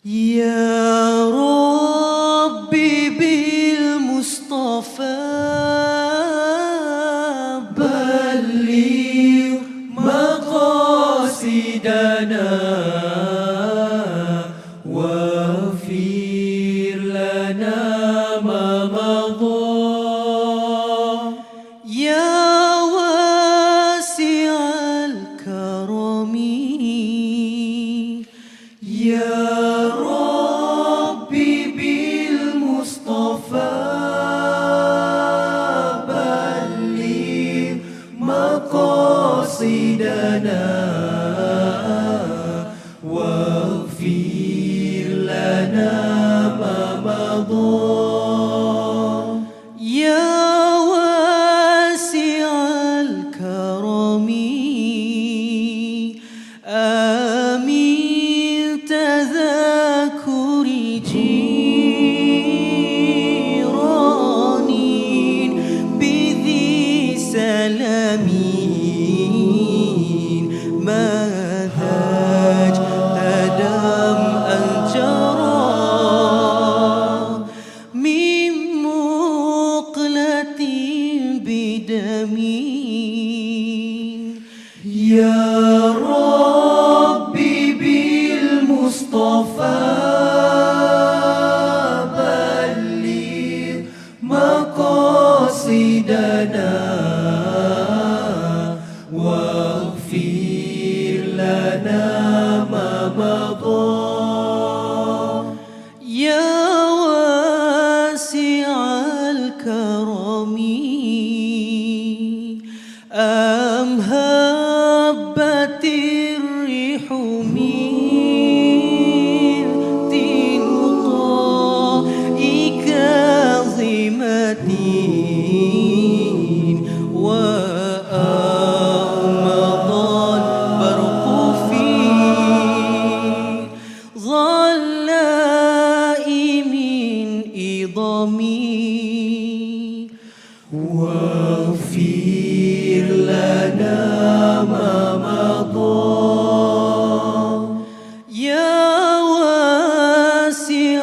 Ya Rabbi bil Mustafa balligh maqasidana waghfir lana ma madha ya wasi'al karami ya مقاصدنا واغفر لنا ما مضى يا واسع الكرم آمين تذكر جيراني بذي سلام ماذاج تدم الجرى من مقلة بدمي يا ربي بالمصطفى بلغ مقاصدنا واغفر لنا ما مضى يا واسع الكرم أم هبت الريح من تلقاء كاظمة واغفر لنا ما مضى يا واسع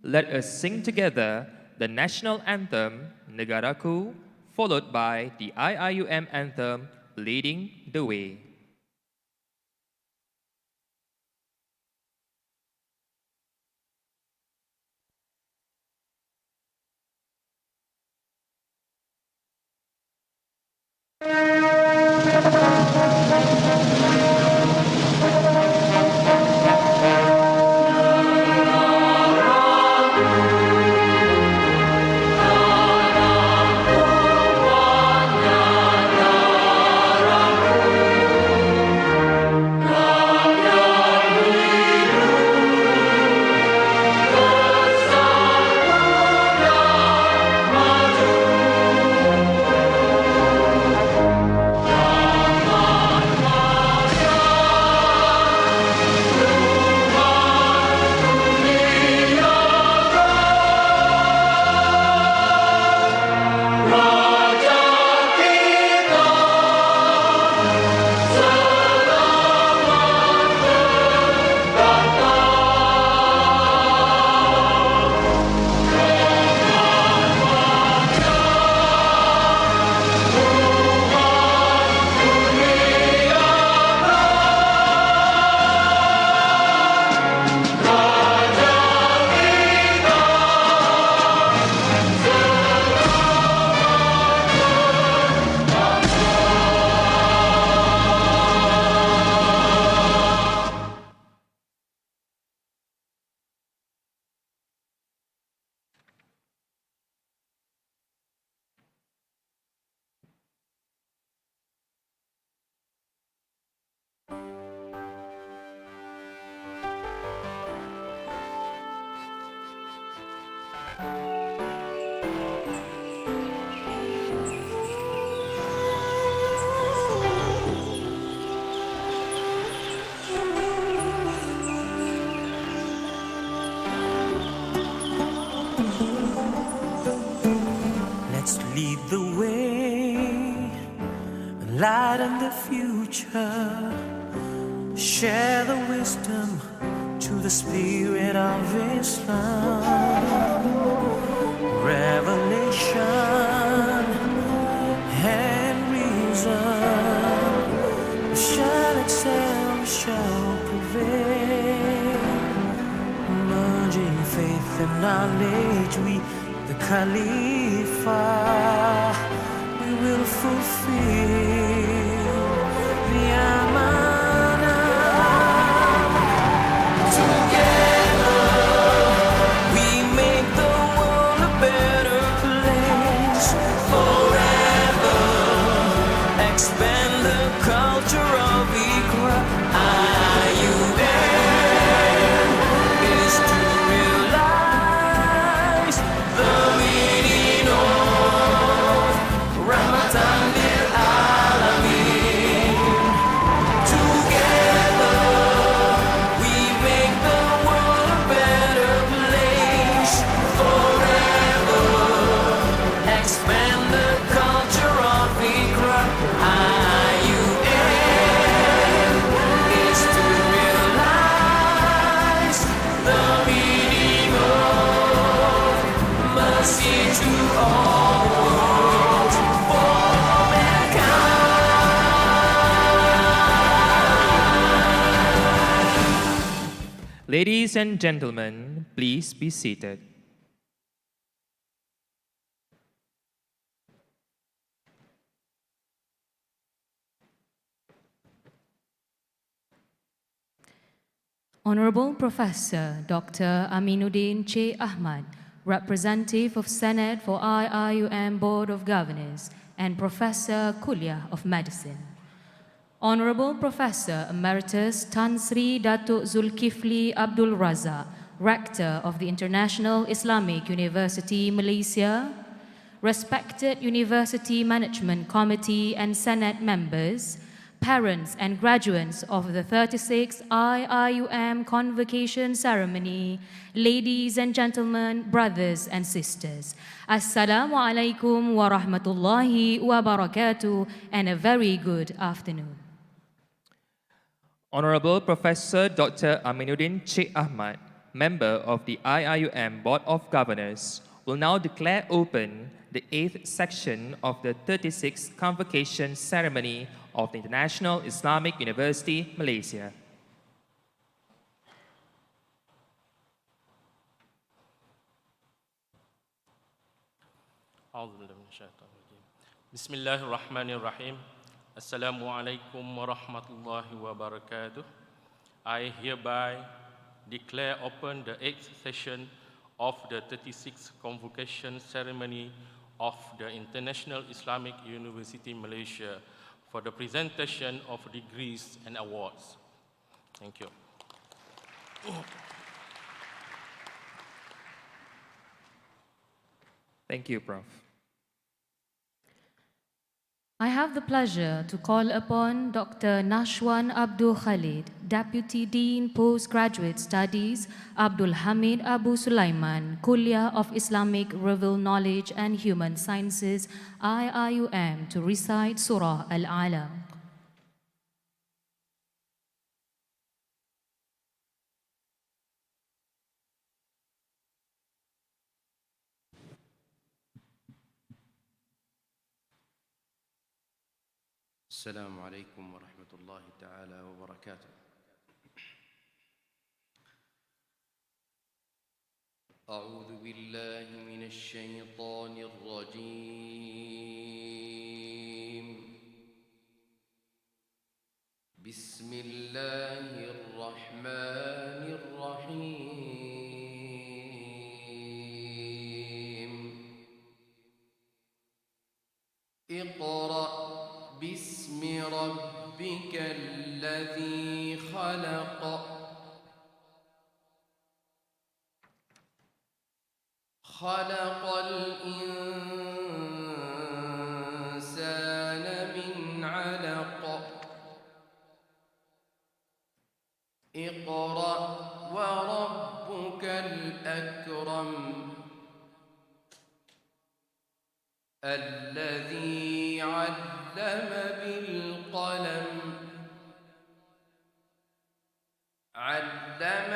Let us sing together the national anthem, Negaraku, followed by the IIUM anthem, Leading the Way. lighten the future, share the wisdom to the spirit of Islam. Revelation and reason shall excel, shall prevail. Merging faith and knowledge, we, the Khalifa, we will fulfill the Amana. Together we make the world a better place. Forever expand the culture of Iqra. IUM is to realize the meaning of Ramadan lil Alamin. Together we make the world a better place. Forever expand the culture of Iqra. IUM is to realize the meaning of mercy to all worlds for mankind. Ladies and gentlemen, please be seated. Honorable Professor Dr. Aminuddin J. Ahmad, Representative of Senate for IIUM Board of Governors and Professor KULLIYYAH of Medicine. Honorable Professor Emeritus Tan Sri Datuk Zulkifli Abdul Razak, Rector of the International Islamic University, Malaysia, respected University Management Committee and Senate members, parents and graduates of the 36th IIUM Convocation Ceremony, ladies and gentlemen, brothers and sisters. Assalamu alaikum wa rahmatullahi wa barakatuh, and a very good afternoon. Honorable Professor Dr. Aminuddin J. Ahmad, member of the IIUM Board of Governors, will now declare open the 8th section of the 36th Convocation Ceremony of the International Islamic University, Malaysia. Bismillahirrahmanirrahim. Assalamualaikum warahmatullahi wabarakatuh. I hereby declare open the 8th session of the 36th Convocation Ceremony of the International Islamic University, Malaysia, for the presentation of degrees and awards. Thank you. Thank you, Prof. I have the pleasure to call upon Dr. Nashwan Abdul Khalid, Deputy Dean Postgraduate Studies, Abdul Hamid Abu Sulaiman, Kulliyyyah of Islamic Revealed Knowledge and Human Sciences, IIUM, to recite Surah Al-Alaq. السلام عليكم ورحمة الله تعالى وبركاته. أعوذ بالله من الشيطان الرجيم. بسم الله الرحمن الرحيم. اقرأ باسم ربك الذي خلق. خلق الإنسان من علق. اقرأ وربك الأكرم الذي علم بالقلم القلم علم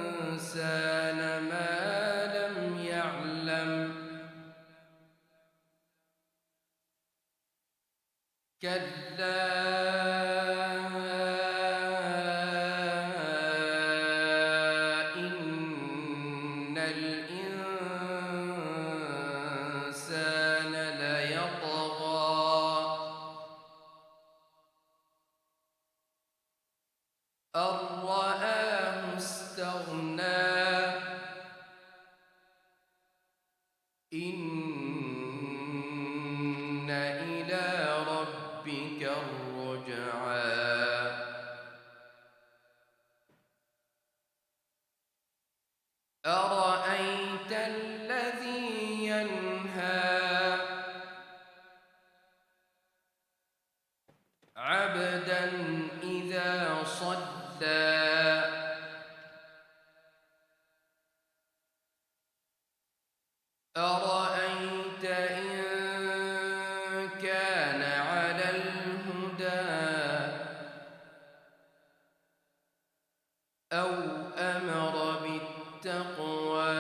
الإنسان ما لم يعلم كلا إن الإنسان ليطغى أن رآه استغنى إن إلى ربك الرجعى أرأيت الذي ينهى عبدا إذا صلى أرأيت إن كان على الهدى أو أمر بالتقوى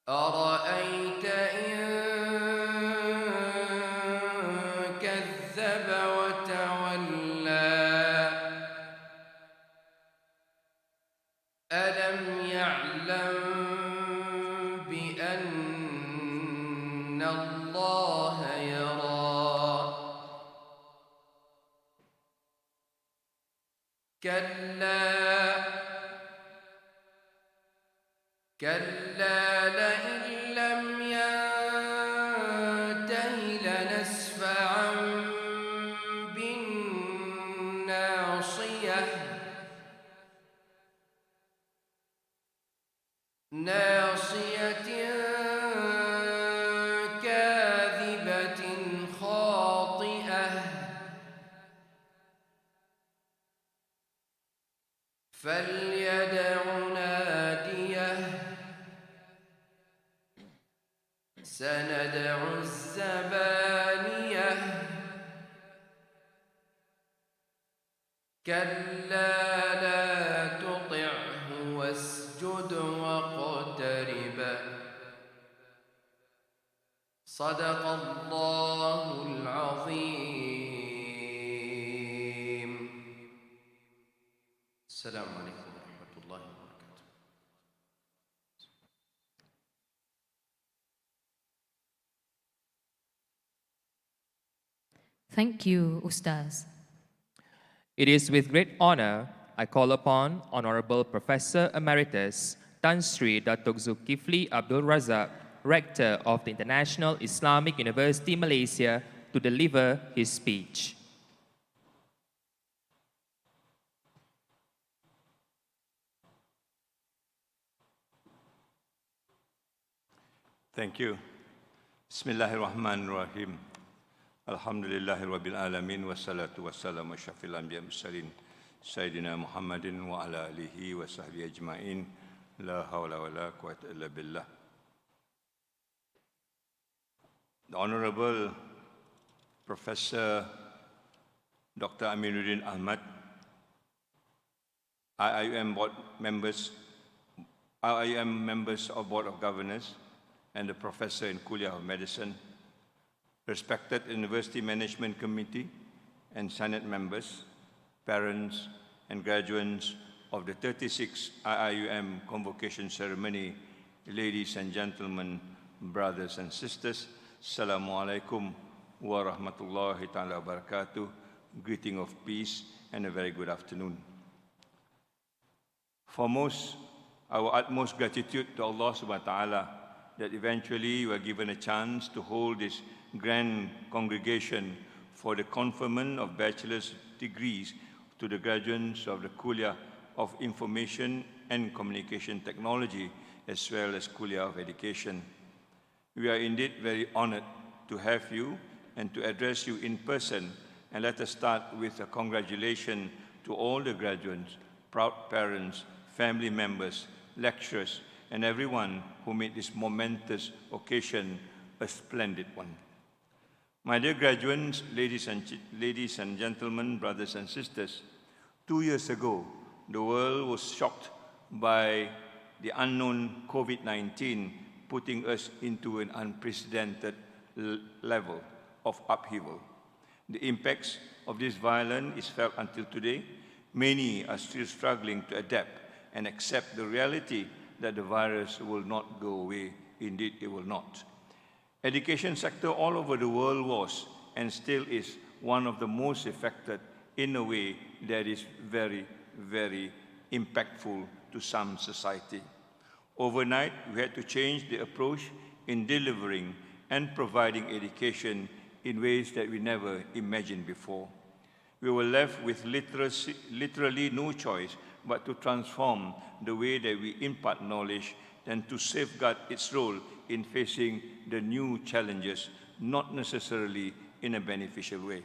أرأيت إن كذب وتولى ألم يعلم بأن الله يرى كلا لئن لم ينته لنسفعا بالناصية كاذبة خاطئة فليدع ناديه سندع الزبانية كلا لا تطعه واسجد واقترب صدق الله العظيم. السلام عليكم ورحمة الله وبركاته. Thank you, Ustaz. It is with great honor I call upon Honorable Professor Emeritus Tan Sri Datuk Zulkifli Abdul Razak, Rector of the International Islamic University Malaysia, to deliver his speech. Thank you. Bismillahirrahmanirrahim. Alhamdulillahi Rabbil Alamin. Wassalatu wassalamu syafil anbiya mursalin. Sayyidina Muhammadin wa ala alihi wa sahbihi ajma'in. La hawla wa la quwwata illa billah. The Honorable Professor Dr. Aminuddin Ahmad, IIUM members of Board of Governors, and the Professor in KULLIYYAH of Medicine, respected University Management Committee and Senate members, parents and graduates of the 36th IIUM Convocation Ceremony, ladies and gentlemen, brothers and sisters, Assalamu alaikum wa rahmatullahi ta'ala wa barakatuh. Greeting of peace and a very good afternoon. Foremost, our utmost gratitude to Allah subhanahu wa ta'ala that eventually we are given a chance to hold this grand congregation for the conferment of bachelor's degrees to the graduates of the KULLIYYAH of Information and Communication Technology as well as KULLIYYAH of Education. We are indeed very honored to have you and to address you in person, and let us start with a congratulation to all the graduates, proud parents, family members, lecturers, and everyone who made this momentous occasion a splendid one. My dear graduates, ladies and gentlemen, brothers and sisters, 2 years ago, the world was shocked by the unknown COVID-19, putting us into an unprecedented level of upheaval. The impacts of this violence is felt until today. Many are still struggling to adapt and accept the reality that the virus will not go away. Indeed, it will not. Education sector all over the world was and still is one of the most affected in a way that is very, very impactful to some society. Overnight, we had to change the approach in delivering and providing education in ways that we never imagined before. We were left with literally no choice but to transform the way that we impart knowledge and to safeguard its role in facing the new challenges, not necessarily in a beneficial way.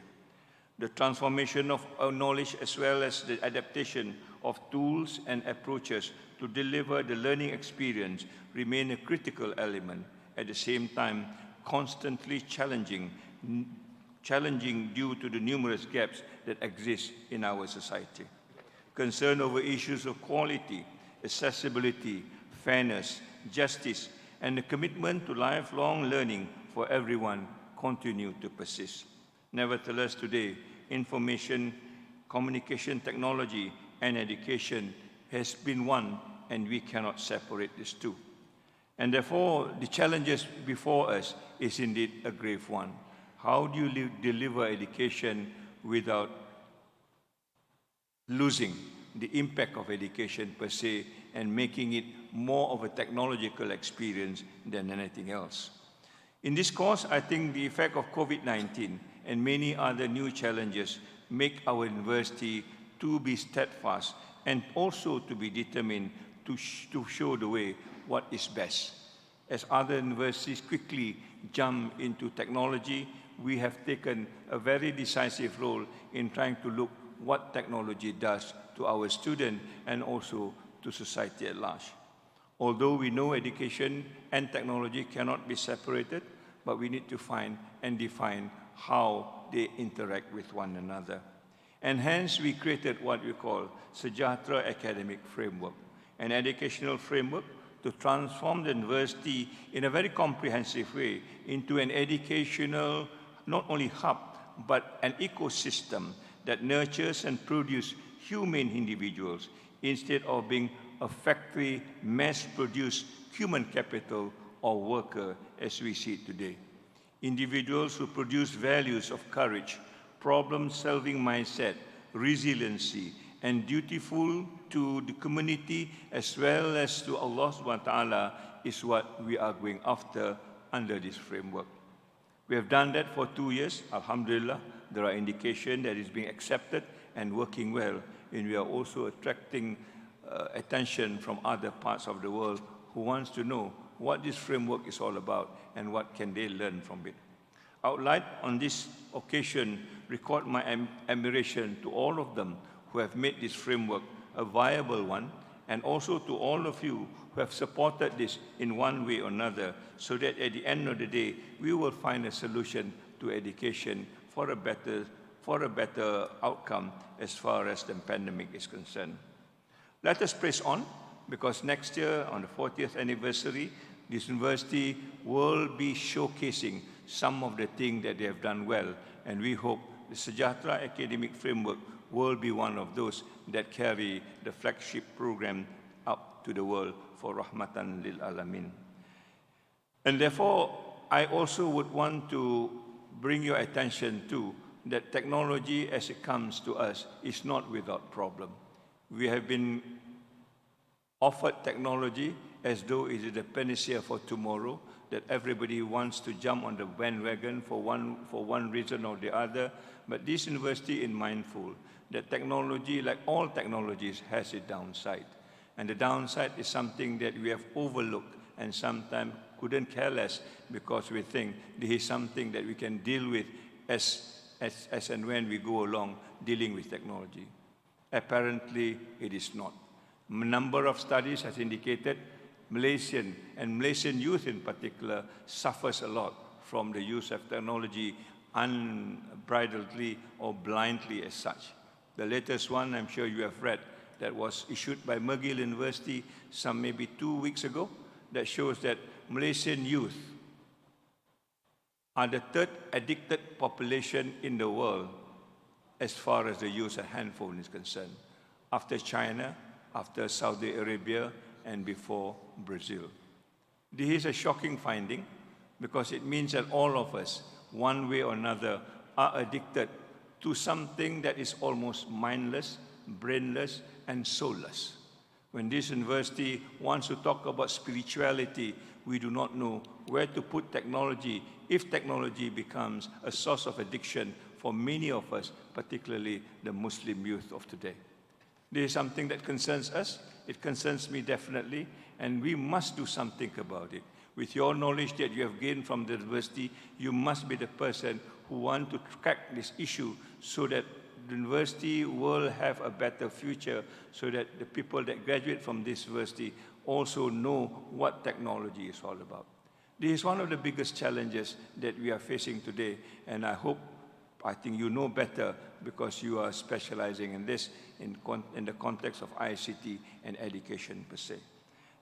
The transformation of our knowledge as well as the adaptation of tools and approaches to deliver the learning experience remain a critical element, at the same time constantly challenging due to the numerous gaps that exist in our society. Concern over issues of quality, accessibility, fairness, justice, and the commitment to lifelong learning for everyone continue to persist. Nevertheless, today, information, communication technology, and education has been one, and we cannot separate these two. And therefore, the challenges before us is indeed a grave one. How do you deliver education without losing the impact of education per se and making it more of a technological experience than anything else? In this course, I think the effect of COVID-19 and many other new challenges make our university to be steadfast and also to be determined to show the way what is best. As other universities quickly jump into technology, we have taken a very decisive role in trying to look what technology does to our students and also to society at large. Although we know education and technology cannot be separated, but we need to find and define how they interact with one another. And hence we created what we call Sejahtera Academic Framework, an educational framework to transform the university in a very comprehensive way into an educational, not only hub, but an ecosystem that nurtures and produces human individuals instead of being a factory, mass-produced human capital or worker as we see it today. Individuals who produce values of courage, problem-solving mindset, resiliency, and dutiful to the community as well as to Allah subhanahu wa ta'ala is what we are going after under this framework. We have done that for 2 years. Alhamdulillah, there are indications that it's being accepted and working well. And we are also attracting attention from other parts of the world who wants to know what this framework is all about and what can they learn from it. I would like on this occasion record my admiration to all of them who have made this framework a viable one, and also to all of you who have supported this in one way or another, so that at the end of the day, we will find a solution to education for a better outcome as far as the pandemic is concerned. Let us press on, because next year, on the 40th anniversary, this university will be showcasing some of the things that they have done well, and we hope the Sejahtera Academic Framework will be one of those that carry the flagship program up to the world for Rahmatan lil Alamin. And therefore, I also would want to bring your attention to that technology as it comes to us is not without problem. We have been offered technology as though it is the panacea for tomorrow, that everybody wants to jump on the bandwagon for one reason or the other. But this university is mindful that technology, like all technologies, has a downside. And the downside is something that we have overlooked and sometimes couldn't care less, because we think this is something that we can deal with as and when we go along dealing with technology. Apparently, it is not. A number of studies has indicated Malaysian and Malaysian youth in particular suffers a lot from the use of technology unbridledly or blindly as such. The latest one, I'm sure you have read, that was issued by McGill University some maybe 2 weeks ago, that shows that Malaysian youth are the third addicted population in the world as far as the use of handphone is concerned, after China, after Saudi Arabia, and before Brazil. This is a shocking finding because it means that all of us, one way or another, are addicted to something that is almost mindless, brainless, and soulless. When this university wants to talk about spirituality, we do not know where to put technology if technology becomes a source of addiction for many of us, particularly the Muslim youth of today. This is something that concerns us. It concerns me definitely, and we must do something about it. With your knowledge that you have gained from the university, you must be the person who want to crack this issue so that the university will have a better future, so that the people that graduate from this university also know what technology is all about. This is one of the biggest challenges that we are facing today, and I think you know better because you are specializing in this in the context of ICT and education per se.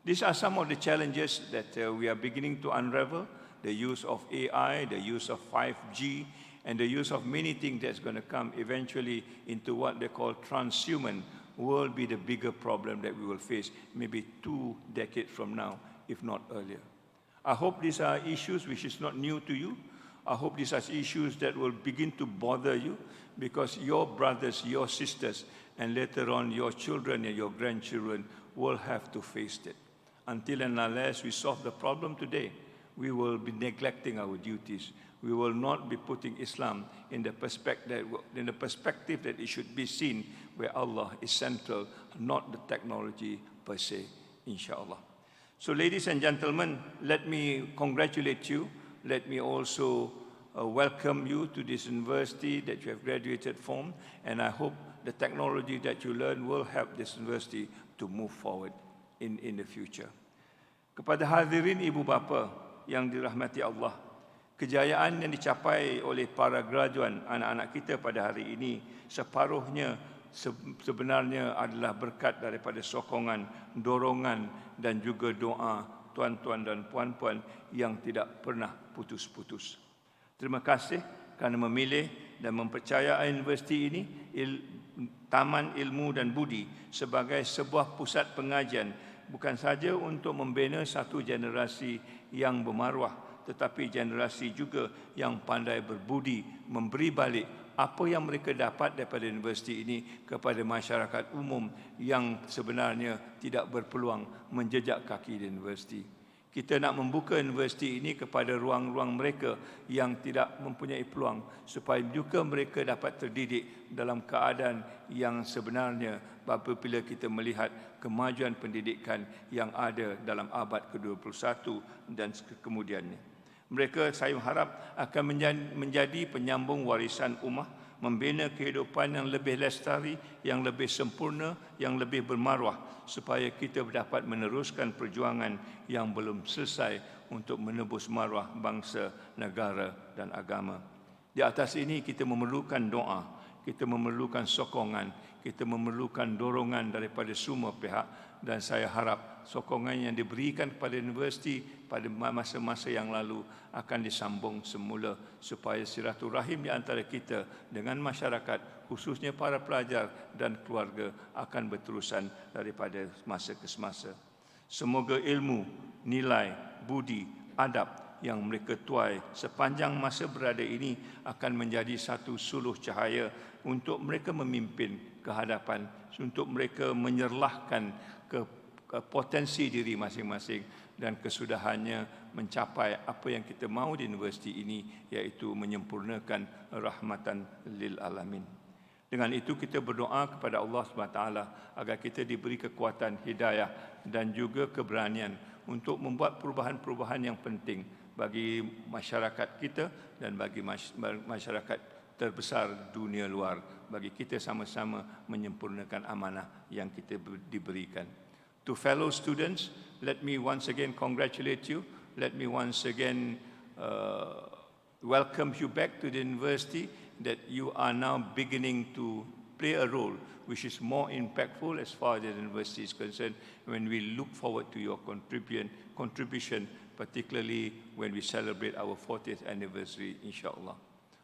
These are some of the challenges that we are beginning to unravel: the use of AI, the use of 5G, and the use of many things that's going to come eventually into what they call transhuman will be the bigger problem that we will face maybe 2 decades from now, if not earlier. I hope these are issues which is not new to you. I hope these are issues that will begin to bother you because your brothers, your sisters, and later on your children and your grandchildren will have to face it. Until and unless we solve the problem today, we will be neglecting our duties. We will not be putting Islam in the perspective that it should be seen, where Allah is central, not the technology per se, inshallah. So ladies and gentlemen, let me congratulate you. Let me also welcome you to this university that you have graduated from, and I hope the technology that you learn will help this university to move forward in the future. Kepada hadirin ibu bapa yang dirahmati Allah, kejayaan yang dicapai oleh para graduan anak-anak kita pada hari ini separuhnya sebenarnya adalah berkat daripada sokongan, dorongan dan juga doa tuan-tuan dan puan-puan yang tidak pernah putus-putus. Terima kasih kerana memilih dan mempercayai universiti ini, Taman Ilmu dan Budi, sebagai sebuah pusat pengajian, bukan saja untuk membina satu generasi yang bermaruah, tetapi generasi juga yang pandai berbudi, memberi balik apa yang mereka dapat daripada universiti ini kepada masyarakat umum yang sebenarnya tidak berpeluang menjejak kaki di universiti. Kita nak membuka universiti ini kepada ruang-ruang mereka yang tidak mempunyai peluang, supaya juga mereka dapat terdidik dalam keadaan yang sebenarnya apabila kita melihat kemajuan pendidikan yang ada dalam abad ke-21 dan kemudiannya. Mereka, saya harap, akan menjadi penyambung warisan ummah, membina kehidupan yang lebih lestari, yang lebih sempurna, yang lebih bermaruah, supaya kita dapat meneruskan perjuangan yang belum selesai untuk menebus maruah bangsa, negara dan agama. Di atas ini kita memerlukan doa, kita memerlukan sokongan, kita memerlukan dorongan daripada semua pihak, dan saya harap sokongan yang diberikan kepada universiti pada masa-masa yang lalu akan disambung semula supaya silaturahim di antara kita dengan masyarakat, khususnya para pelajar dan keluarga, akan berterusan daripada masa ke semasa. Semoga ilmu, nilai, budi, adab yang mereka tuai sepanjang masa berada ini akan menjadi satu suluh cahaya untuk mereka memimpin ke hadapan, untuk mereka menyerlahkan ke potensi diri masing-masing dan kesudahannya mencapai apa yang kita mahu di universiti ini, iaitu menyempurnakan rahmatan lil alamin. Dengan itu kita berdoa kepada Allah SWT agar kita diberi kekuatan hidayah dan juga keberanian untuk membuat perubahan-perubahan yang penting bagi masyarakat kita dan bagi masyarakat terbesar dunia luar, bagi kita sama-sama menyempurnakan amanah yang kita diberikan. To fellow students, let me once again congratulate you. Let me once again welcome you back to the university, that you are now beginning to play a role which is more impactful as far as the university is concerned, when we look forward to your contribution, particularly when we celebrate our 40th anniversary, inshallah.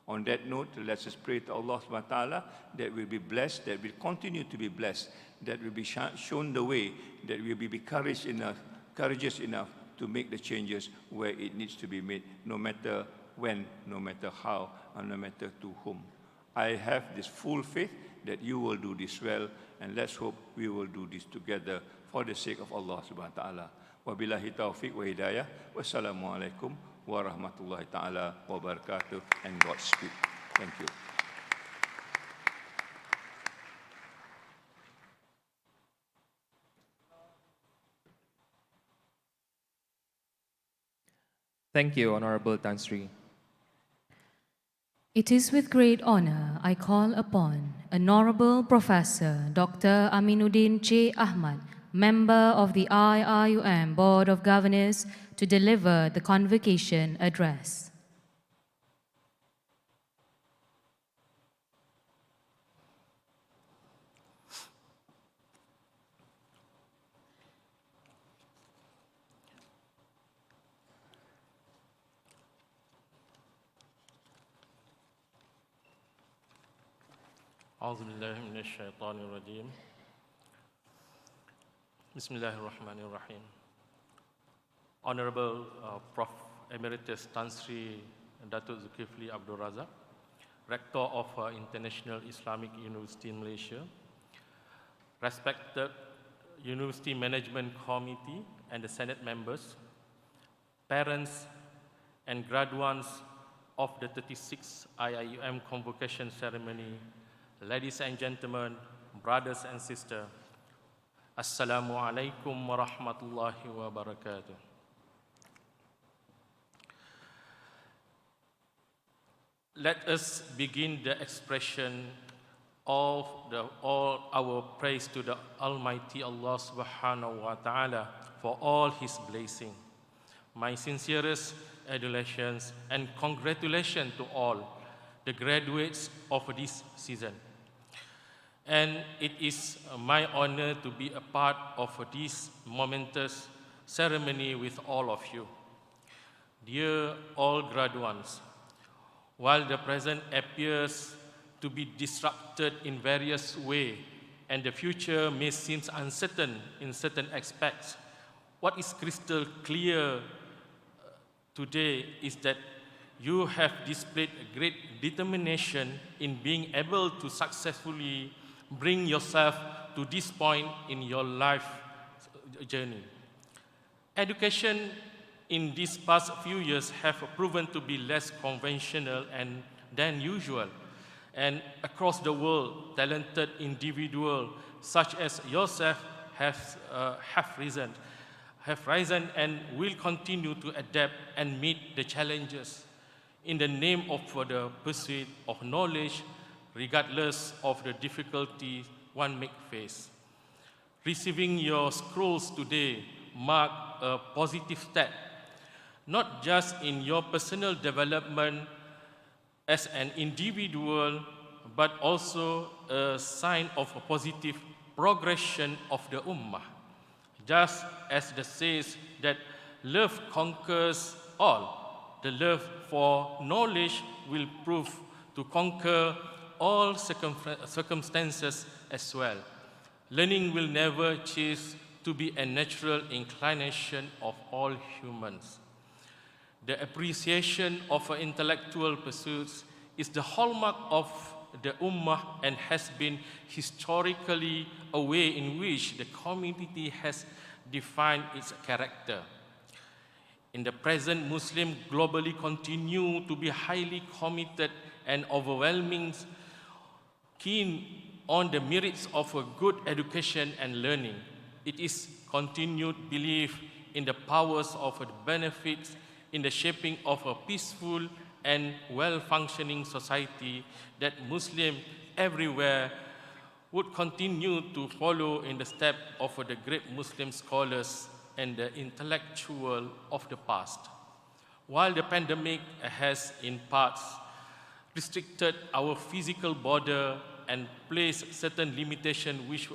On that note, let us pray to Allah subhanahu wa ta'ala that we'll be blessed, that we'll continue to be blessed, that we'll be shown the way, that we'll be courageous enough to make the changes where it needs to be made, no matter when, no matter how, and no matter to whom. I have this full faith that you will do this well, and let's hope we will do this together for the sake of Allah subhanahu wa ta'ala. Wabillahi taufiq wa hidayah. Wassalamu alaikum wa rahmatullahi ta'ala wa barakatuh, and Godspeed. Thank you. Thank you, Honorable Tan Sri. It is with great honor I call upon Honorable Professor Dr. Aminuddin J. Ahmad, member of the IIUM Board of Governors, to deliver the convocation address. أعوذ بالله من الشيطان الرجيم. بسم الله الرحمن الرحيم. Honorable Prof. Emeritus Tan Sri Datuk Zulkifli Abdul Razak, Rector of International Islamic University in Malaysia, respected University Management Committee and the Senate members, parents and graduands of the 36th IIUM Convocation Ceremony, ladies and gentlemen, brothers and sisters, Assalamu alaikum wa rahmatullahi wa barakatuh. Let us begin the expression of all our praise to the Almighty Allah subhanahu wa ta'ala for all His blessing. My sincerest adulations and congratulations to all the graduates of this season. And it is my honor to be a part of this momentous ceremony with all of you. Dear all graduands, while the present appears to be disrupted in various ways and the future may seem uncertain in certain aspects, what is crystal clear today is that you have displayed a great determination in being able to successfully bring yourself to this point in your life journey. Education in these past few years have proven to be less conventional than usual. And across the world, talented individuals such as yourself have risen and will continue to adapt and meet the challenges in the name of the pursuit of knowledge, regardless of the difficulty one may face. Receiving your scrolls today mark a positive step, not just in your personal development as an individual, but also a sign of a positive progression of the Ummah. Just as the says that love conquers all, the love for knowledge will prove to conquer all circumstances as well. Learning will never cease to be a natural inclination of all humans. The appreciation of intellectual pursuits is the hallmark of the Ummah and has been historically a way in which the community has defined its character. In the present, Muslims globally continue to be highly committed and overwhelming keen on the merits of a good education and learning. It is continued belief in the powers of the benefits in the shaping of a peaceful and well-functioning society that Muslims everywhere would continue to follow in the step of the great Muslim scholars and the intellectual of the past. While the pandemic has in parts restricted our physical border and placed certain limitations which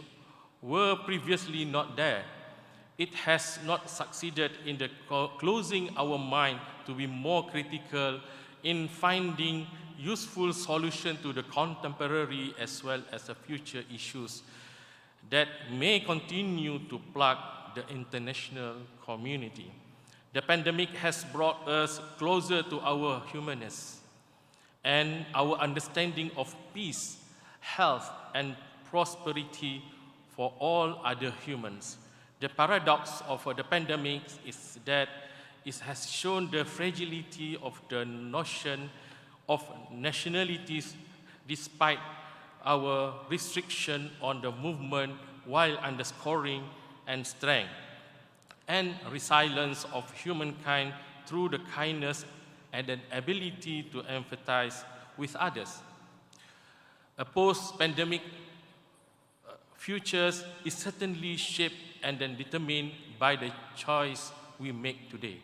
were previously not there, it has not succeeded in closing our mind to be more critical in finding useful solutions to the contemporary as well as the future issues that may continue to plague the international community. The pandemic has brought us closer to our humanness and our understanding of peace, health, and prosperity for all other humans. The paradox of the pandemic is that it has shown the fragility of the notion of nationalities despite our restriction on the movement, while underscoring and strength and resilience of humankind through the kindness and an ability to empathize with others. A post-pandemic future is certainly shaped and then determined by the choice we make today.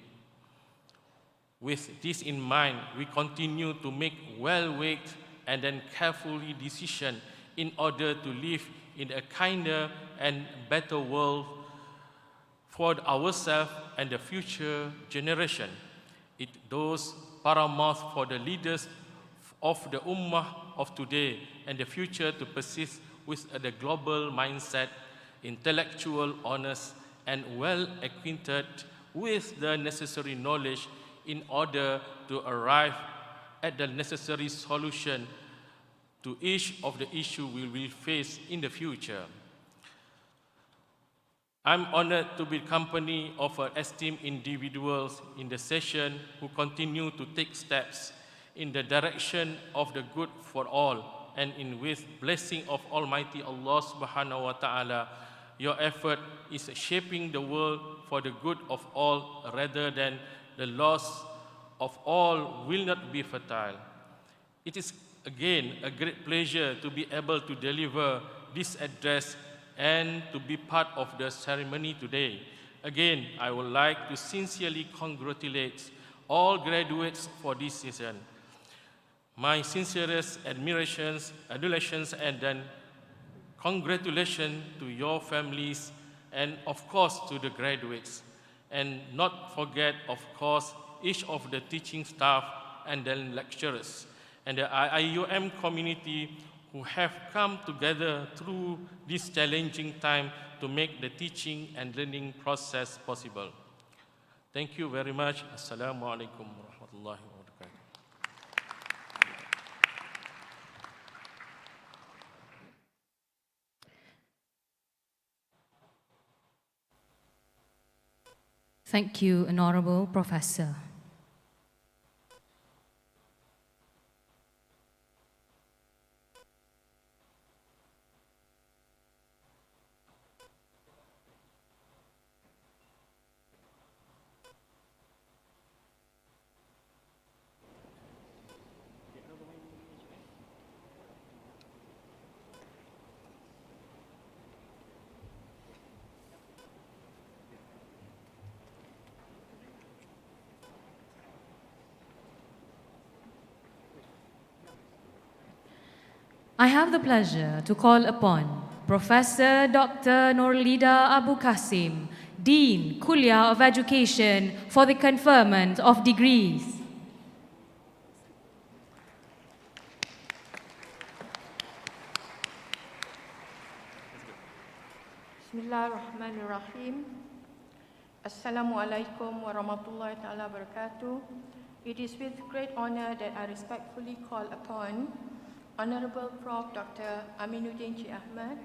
With this in mind, we continue to make well-weighed and then carefully decisions in order to live in a kinder and better world for ourselves and the future generation. It does paramount for the leaders of the Ummah of today and the future to persist with the global mindset, intellectual honest, and well acquainted with the necessary knowledge in order to arrive at the necessary solution to each of the issues we will face in the future. I'm honored to be company of esteemed individuals in the session who continue to take steps in the direction of the good for all, and in with blessing of Almighty Allah subhanahu wa ta'ala, your effort is shaping the world for the good of all rather than the loss of all will not be fertile. It is again a great pleasure to be able to deliver this address and to be part of the ceremony today. Again, I would like to sincerely congratulate all graduates for this season. My sincerest admirations, adulations, and then congratulations to your families and of course to the graduates. And not forget, of course, each of the teaching staff and then lecturers and the IIUM community who have come together through this challenging time to make the teaching and learning process possible. Thank you very much. Assalamu alaikum wa rahmatullahi wa barakatuh. Thank you, Honorable Professor. I have the pleasure to call upon Professor Dr. Nurlida Abu Qasim, Dean, Kulliyyyah of Education, for the conferment of degrees. Bismillahirrahmanirrahim. Assalamualaikum warahmatullahi ta'ala wabarakatuh. It is with great honor that I respectfully call upon Honorable Prof. Dr. Aminuddin Cik Ahmad,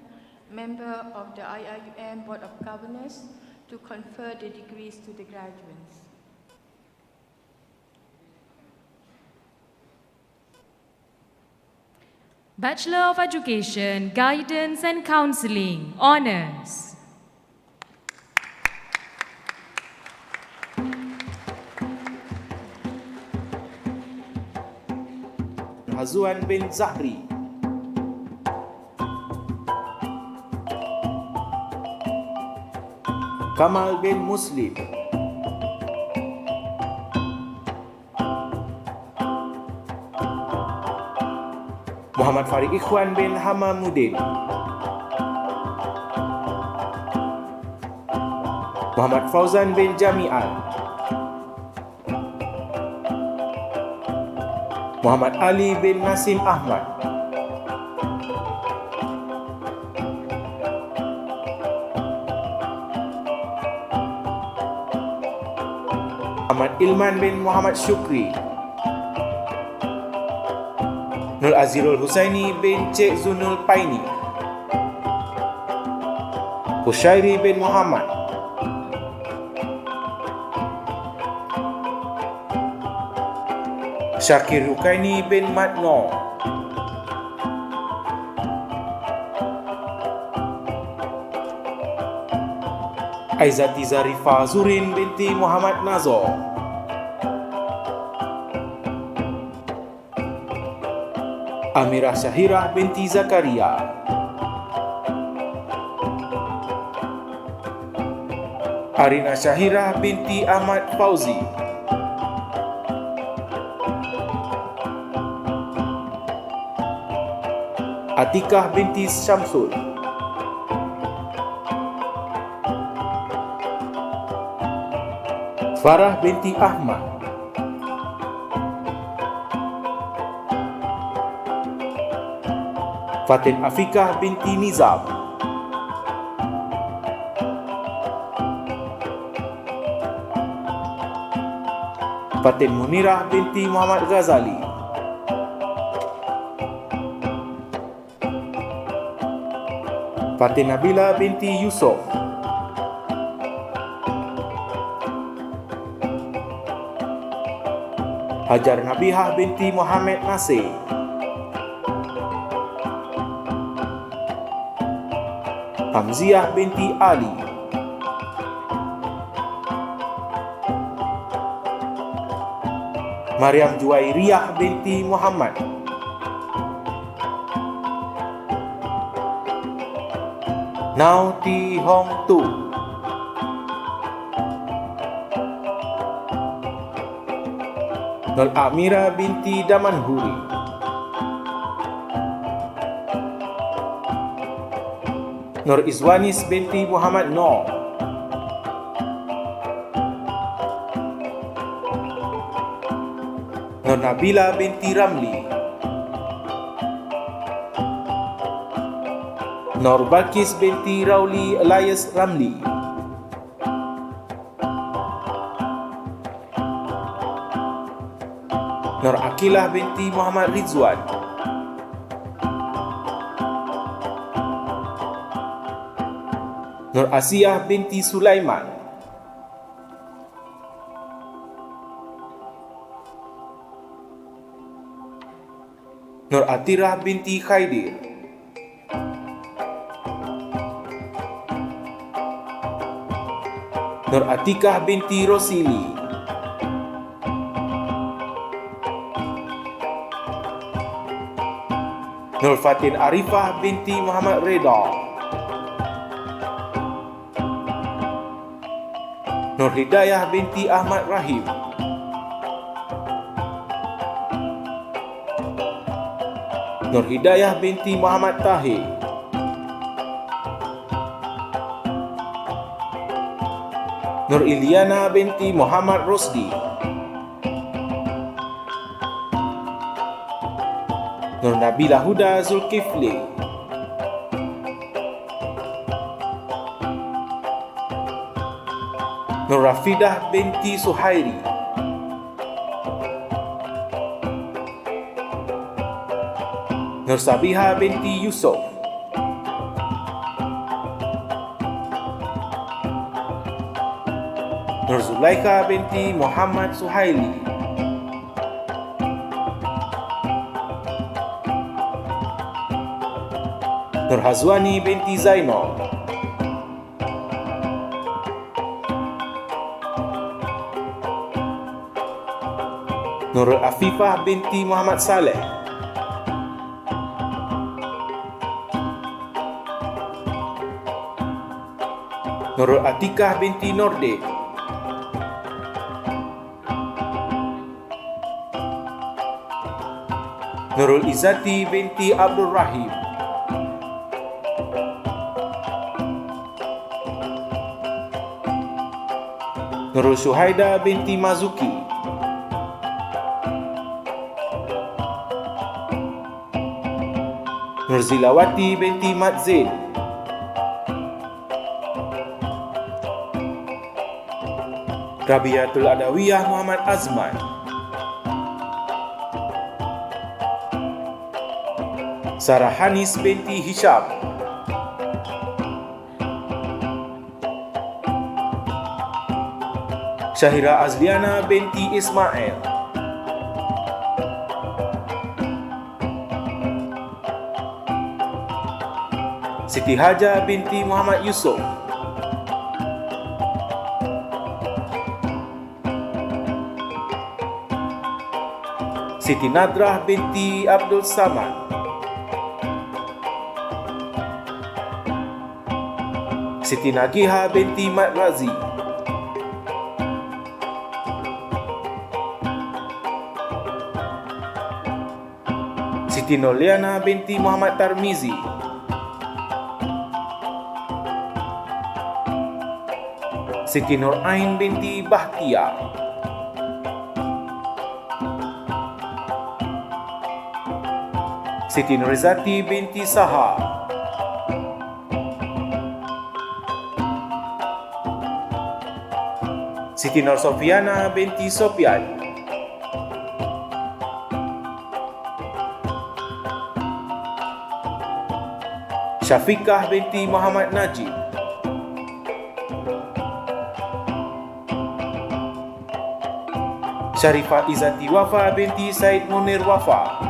member of the IIUM Board of Governors, to confer the degrees to the graduates. Bachelor of Education, Guidance and Counselling, Honours. Graduands bin Zahri. Kamal bin Muslim, Muhammad Farid Ikhwan bin Hamamuddin, Muhammad Fauzan bin Jami'an, Muhammad Ali bin Nasim Ahmad, Muhammad Ilman bin Muhammad Syukri, Nur Azirul Husaini bin Cik Zunul Paini, Hushairi bin Muhammad, Syakir Rukaini bin Matno, Aizati Zarifah Zurin binti Muhammad Nazor, Amirah Syahirah binti Zakaria, Arina Syahirah binti Ahmad Fauzi, Atikah binti Syamsul, Farah binti Ahmad, Fatin Afikah binti Nizam, Fatin Munirah binti Muhammad Ghazali, Fatin Nabila binti Yusof, Hajar Nabihah binti Muhammad Nasir, Hamziah binti Ali, Maryam Juwairiyah binti Muhammad, Nau Ti Hong Tu, Nur Amira binti Damanhuri, Nur Izwanis binti Muhammad Noor, Nur Nabila binti Ramli, Nur Balkis binti Rauli Elias Ramli, Nur Akilah binti Muhammad Rizwan, Nur Asiyah binti Sulaiman, Nur Atirah binti Khaidir, Nur Atikah binti Rosili, Nur Fatin Arifah binti Muhammad Reda, Nur Hidayah binti Ahmad Rahim, Nur Hidayah binti Muhammad Tahir, Nur Iliana binti Muhammad Rosdi, Nur Nabila Huda Zulkifli, Nur Rafidah binti Suhairi, Nur Sabiha binti Yusuf, Nur Zulaika binti Muhammad Suhaili, Nur Hazwani binti Zainal, Nur Afifah binti Muhammad Saleh, Nurul Atikah binti Norde, Nurul Izzati binti Abdul Rahim, Nurul Syuhaida binti Mazuki, Nurzilawati binti Mat Zain, Rabiatul Adawiyah Muhammad Azman, Sarah Hanis binti Hisham, Syahira Azliana binti Ismail, Siti Haja binti Muhammad Yusuf, Siti Nadrah binti Abdul Samad, Siti Nagiha binti Mat Razi, Siti Noliana binti Muhammad Tarmizi, Siti Nur Ain binti Bahtia, Siti Nurizati binti Saha, Siti Nur Sofiana binti Sofian, Syafiqah binti Muhammad Najib, Syarifah Izzati Wafa binti Said Munir Wafa,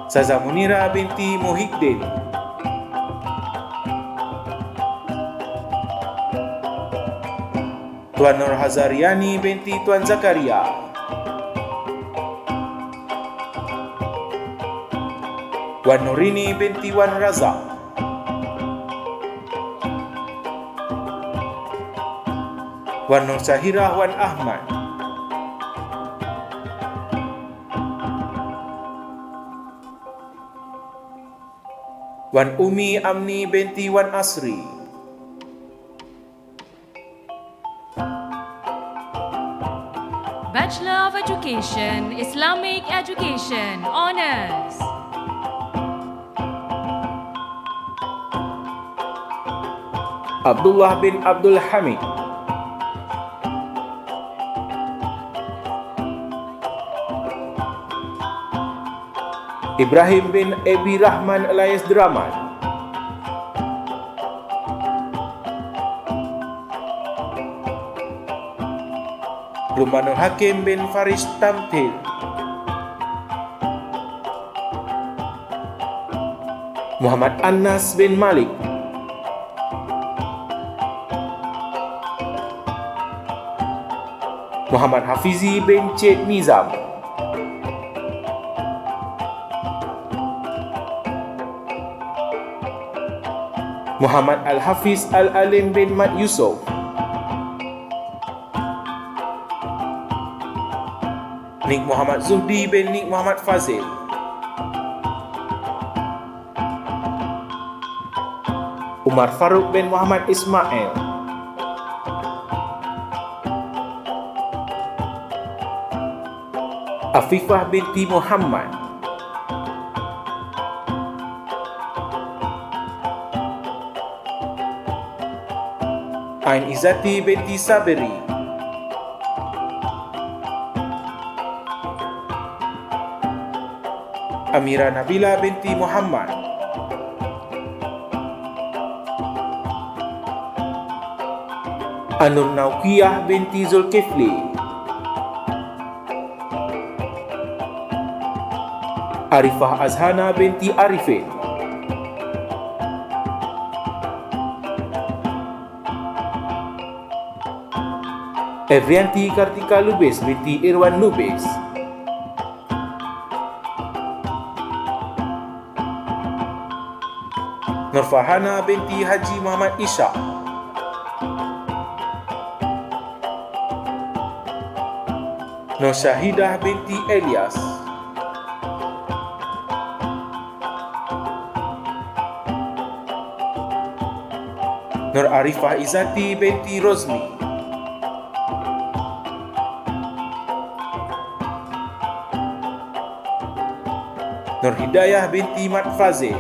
Saza Munira binti Muhyiddin, Tuan Nur Hazariani binti Tuan Zakaria, Wan Nurini binti Wan Razak, Wan Nur Syahirah Wan Ahmad, Wan Umi Amni binti Wan Asri, Bachelor of Education, Islamic Education, Honours. Abdullah bin Abdul Hamid, Ibrahim bin Abi Rahman alias Draman, Rumanul Hakim bin Faris Tamthil, Muhammad Anas bin Malik, Muhammad Hafizi bin Cik Nizam, Muhammad Al-Hafiz Al-Alim bin Mat Yusof, Nik Muhammad Zuhdi bin Nik Muhammad Fazil, Umar Faruk bin Muhammad Ismail, Afifah binti Muhammad, Ain Izzati binti Sabiri, Amira Nabila binti Muhammad, Anur Naukiyah binti Zulkifli, Arifah Azhana binti Arifin, Evrianti Kartika Lubis binti Irwan Lubis, Nurfahana binti Haji Muhammad Ishak, Nur Syahidah binti Elias, Nur Arifah Izzati binti Rozmi, Nur Hidayah binti Mat Fazil,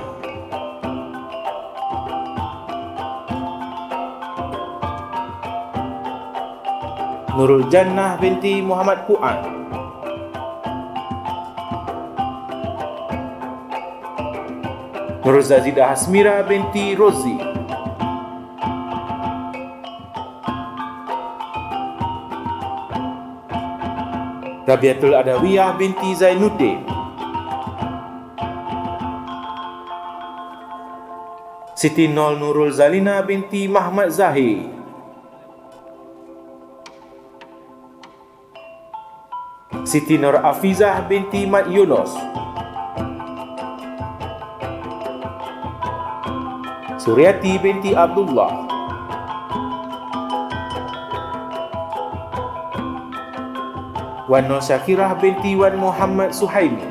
Nurul Jannah binti Muhammad Puan, Nurul Zazidah Hasmira binti Rozi, Rabiatul Adawiyah binti Zainuddin, Siti Nol Nurul Zalina binti Muhammad Zahir, Siti Nur Afizah binti Mat Yunus, Suryati binti Abdullah, Wan Nur Syakirah binti Wan Muhammad Suhaimi,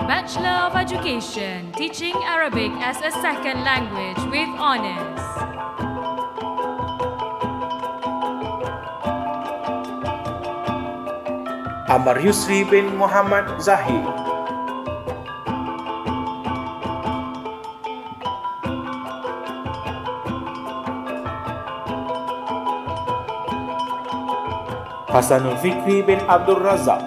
Bachelor of Education, teaching Arabic as a second language with honors. Amar Yusri bin Muhammad Zahir, Hasanul Fikri bin Abdul Razak,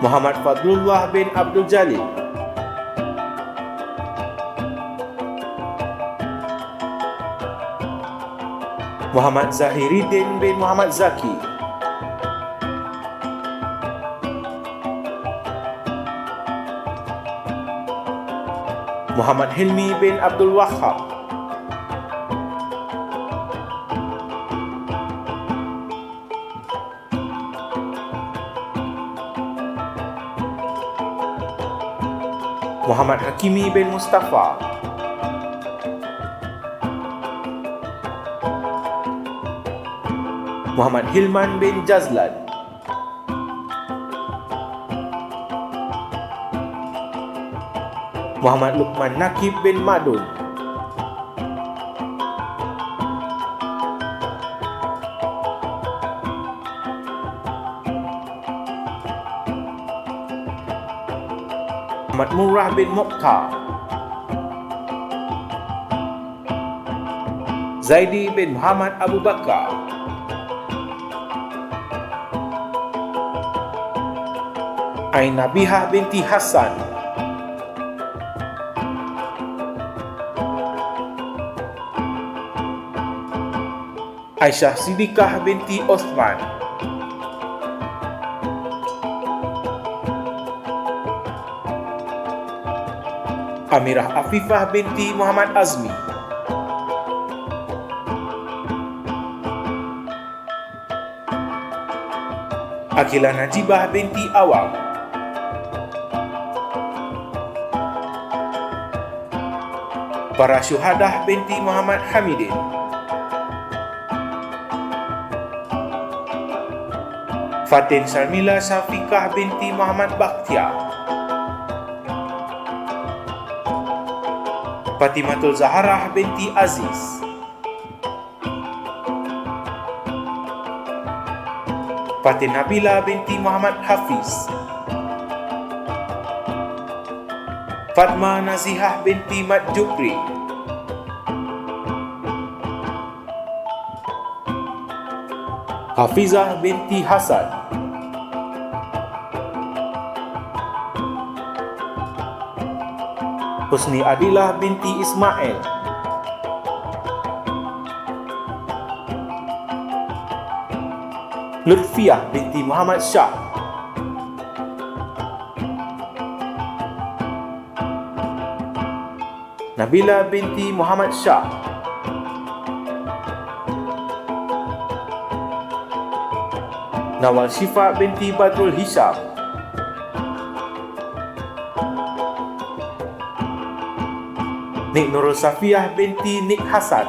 Muhammad Fadlullah bin Abdul Jalil, Muhammad Zahiruddin bin Muhammad Zaki, Muhammad Hilmi bin Abdul Wahab, Muhammad Hakimi bin Mustafa, Muhammad Hilman bin Jazlan, Muhammad Luqman Nakib bin Madun, Muhammad Murrah bin Mokhtar, Zaidi bin Muhammad Abu Bakar, Ain Nabihah binti Hassan, Aisyah Siddiqah binti Osman, Amirah Afifah binti Muhammad Azmi, Akila Najibah binti Awam, para syuhadah binti Muhammad Hamidin, Fatin Sharmila Syafiqah binti Muhammad Bakhtiar, Fatimatul Zaharah binti Aziz, Fatin Nabila binti Muhammad Hafiz, Fatma Nazihah binti Mat Jupri, Hafizah binti Hasan, Husni Adilah binti Ismail, Lutfiah binti Muhammad Shah, Nabila binti Muhammad Shah, Nawal Syifa binti Badrul Hisham, Nik Nurul Safiyah binti Nik Hasan,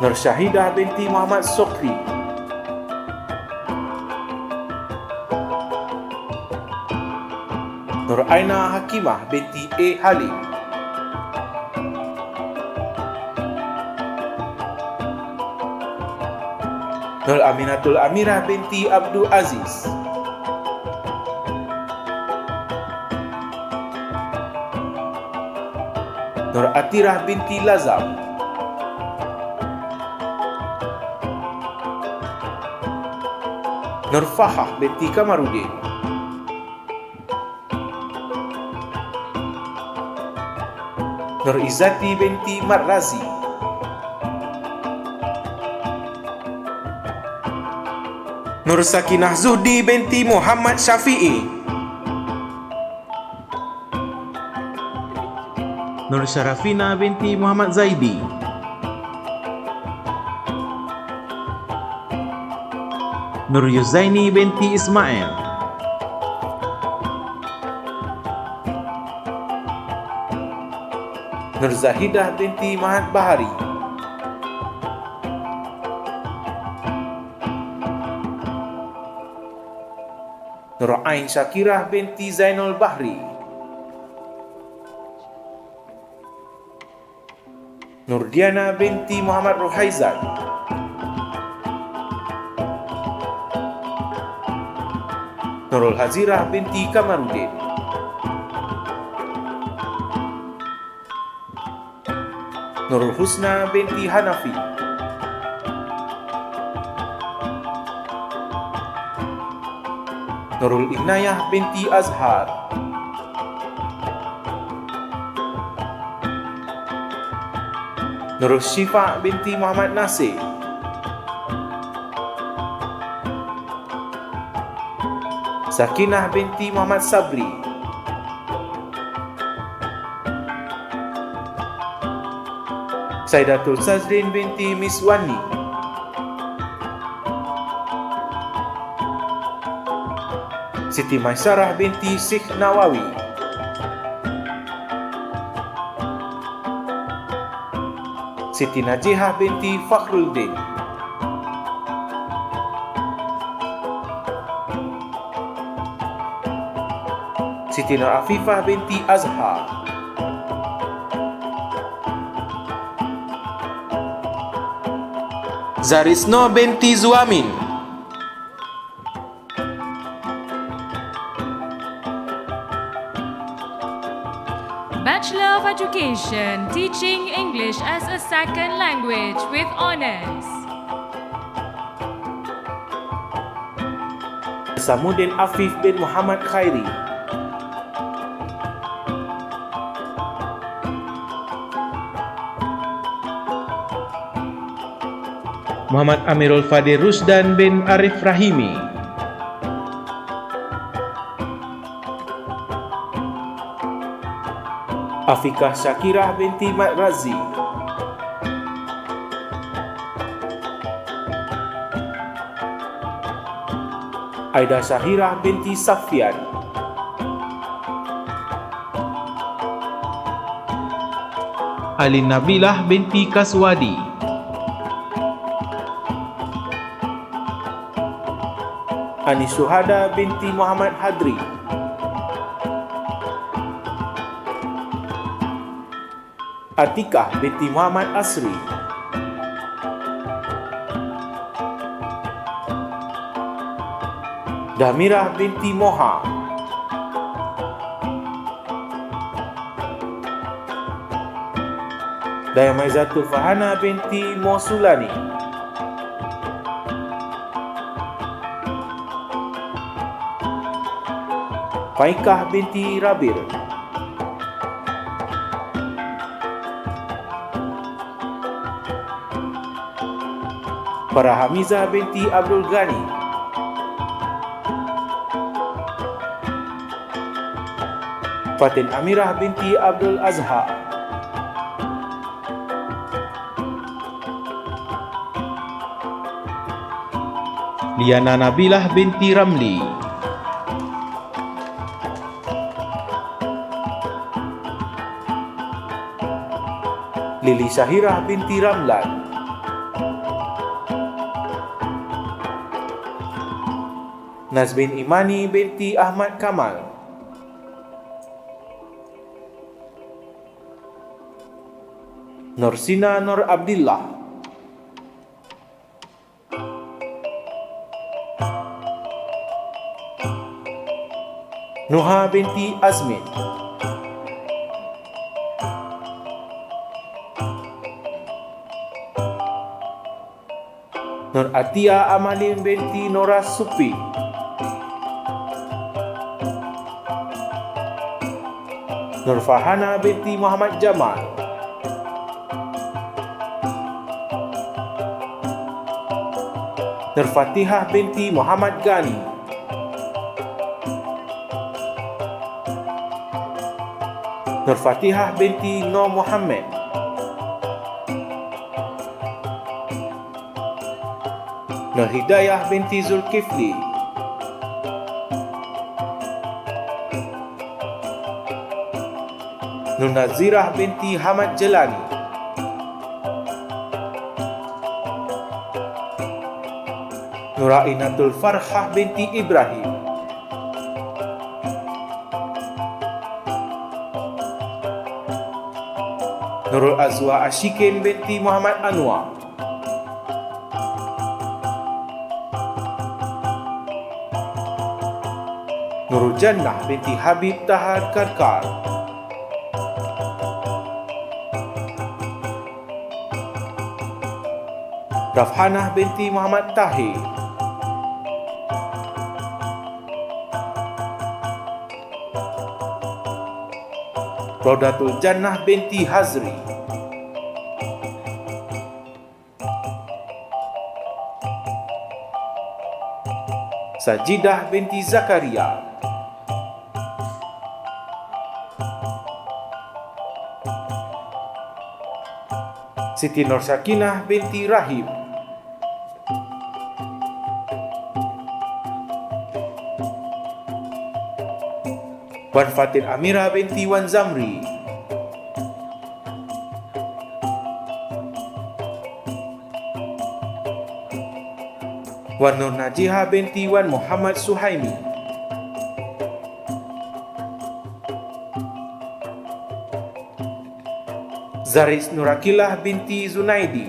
Nur Syahidah binti Muhammad Sokri, Nur Aina Hakimah binti A. Halim, Nur Aminatul Amirah binti Abdul Aziz, Nur Atirah binti Lazam, Nur Fahah binti Kamarudin, Nur Izzati binti Marrazi, Nur Sakinah Zuhdi binti Muhammad Syafi'i, Nur Syarafina binti Muhammad Zaidi, Nur Yuzaini binti Ismail, Nur Zahidah binti Mahat Bahari, Nur Ain Syakirah binti Zainul Bahri, Nur Diana binti Muhammad Ruhaizan, Nurul Hazirah binti Kamarudin, Nurul Husna binti Hanafi, Nurul Inayah binti Azhar, Nurul Syifa binti Muhammad Nasir, Sakinah binti Muhammad Sabri, Saidatul Sazrin binti Miswani, Siti Maisarah binti Syekh Nawawi, Siti Najihah binti Fakhruddin, Siti Nur Afifah binti Azhar, Zarisno binti Zuamin, Bachelor of Education, teaching English as a second language with honors. Samuddin Afif bin Muhammad Khairi, Muhammad Amirul Fadir Rusdan bin Arif Rahimi, Afikah Syakirah binti Mat Razi, Aida Syahirah binti Safian, Alin Nabilah binti Kaswadi, Anis Syuhada binti Muhammad Hadri, Atikah binti Muhammad Asri, Damirah binti Moha, Dayamaizatul Fahana binti Mosulani, Faikah binti Rabir, Farahamiza binti Abdul Ghani, Fatin Amirah binti Abdul Azhar, Liana Nabilah binti Ramli, Lili Syahirah binti Ramlan, Nazmin Imani binti Ahmad Kamal, Nursina Nur Abdillah, Nuha binti Azmin, Nur Atia Amalin binti Nora Supi, Nur Fahana binti Muhammad Jamal, Nur Fatihah binti Muhammad Ghani, Nur Fatihah binti Nur Muhammad, Nur Hidayah binti Zulkifli, Nur Nazirah binti Hamad Jelani, Nur Ainatul Farhah binti Ibrahim, Nurul Azwa Ashikin binti Muhammad Anwar, Nurul Jannah binti Habib Tahar Karkar, Rafhanah binti Muhammad Tahir, Rodatul Jannah binti Hazri, Sajidah binti Zakaria, Siti Nur Sakinah binti Rahim, Wan Fatin Amira binti Wan Zamri, Wan Nur Najihah binti Wan Muhammad Suhaimi, Zaris Nurakilah binti Zunaidi,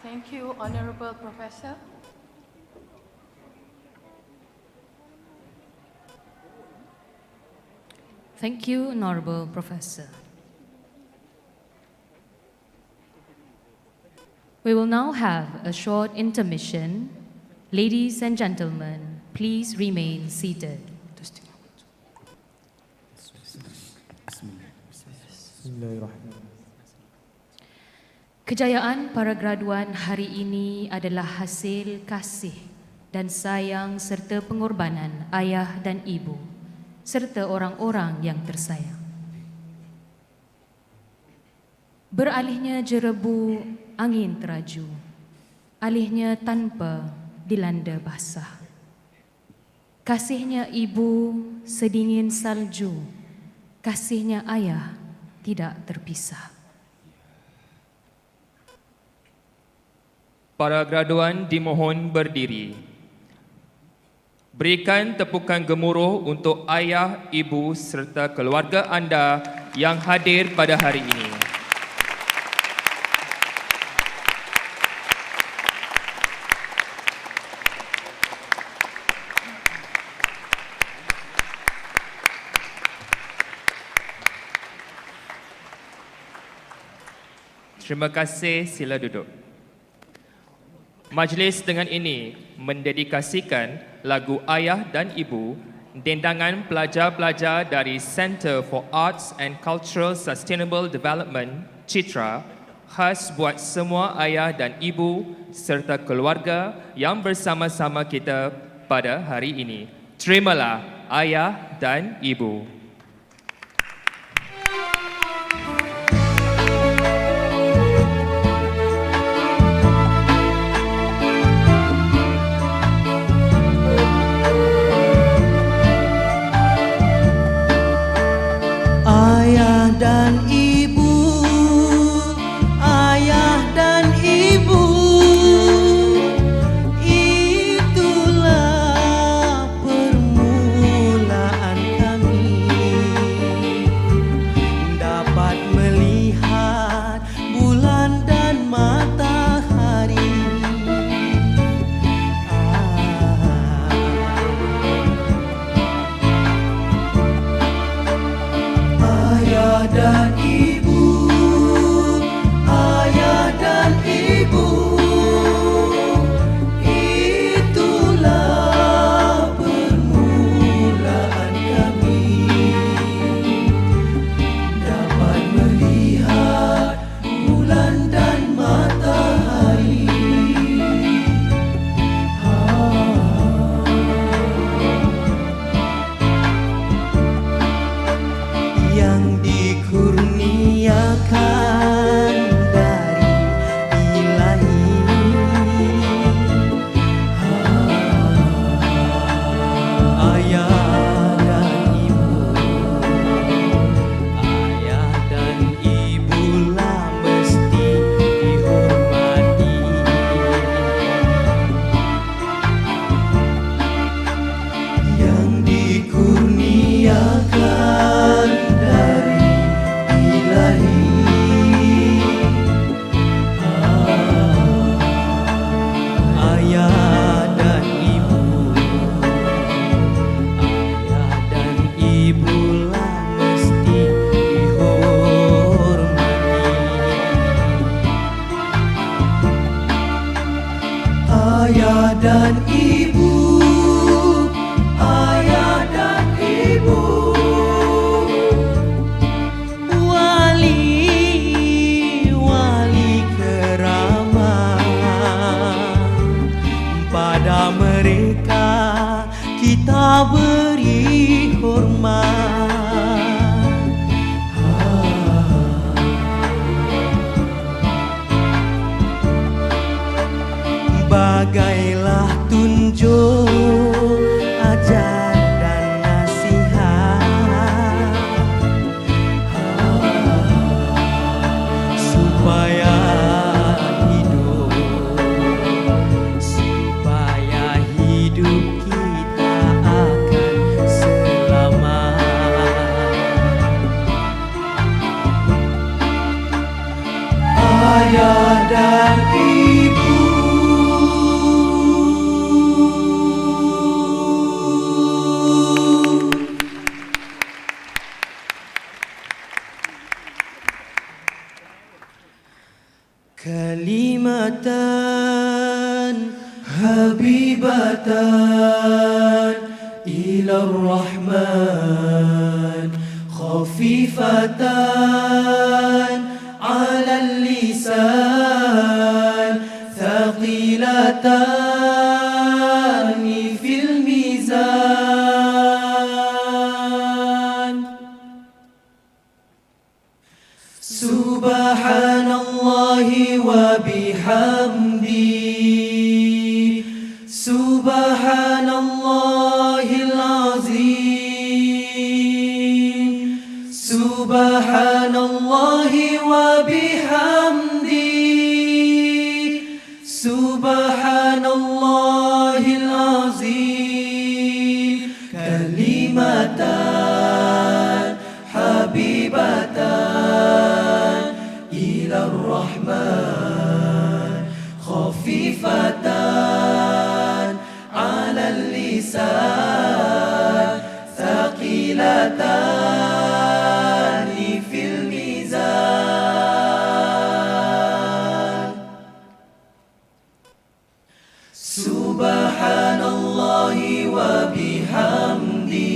Thank you, Honorable Professor. Thank you, Honorable Professor. We will now have a short intermission. Ladies and gentlemen, please remain seated. Kejayaan para graduan hari ini adalah hasil kasih dan sayang serta pengorbanan ayah dan ibu, serta orang-orang yang tersayang. Beralihnya jerebu angin teraju, alihnya tanpa dilanda basah. Kasihnya ibu sedingin salju, kasihnya ayah tidak terpisah. Para graduan dimohon berdiri. Berikan tepukan gemuruh untuk ayah, ibu serta keluarga anda yang hadir pada hari ini. Terima kasih, sila duduk. Majlis dengan ini mendedikasikan lagu Ayah dan Ibu, dendangan pelajar-pelajar dari Center for Arts and Cultural Sustainable Development, Citra, khas buat semua ayah dan ibu serta keluarga yang bersama-sama kita pada hari ini. Terimalah Ayah dan Ibu. Ayah dan ibu, ayah dan ibu, itulah permulaan kami dapat melihat bulan dan matahari. Ayah dan ibu, ayah dan ibu, itulah permulaan kami dapat melihat bulan dan matahari. Yang dikurniakan dari Ilahi, ayah dan ibu, ayah dan ibulah mesti dihormati. Yang dikurniakan dari Ilahi, ayah dan ibu, ayah dan ibulah mesti dihormati. Ayah dan ibu, ayah dan ibu, wali keramat, pada mereka kita beri hormat. Bagailah tunjuk ajar dan nasihat, supaya hidup kita akan selamat. Ayah dan ibu, kalimatan habibatan ilar rahman, khafifatan ala lisan, thaqilatan fil mizan. Subhanallahi wa bihamdi, subhanallahil azim, subhanallahi wa bihamdi, subhanallahil azim. Kalimatan habibatan ilar rahman, khafifatan ala lisan, thaqilatan fil mizan. Subhanallahi wa bihamdi,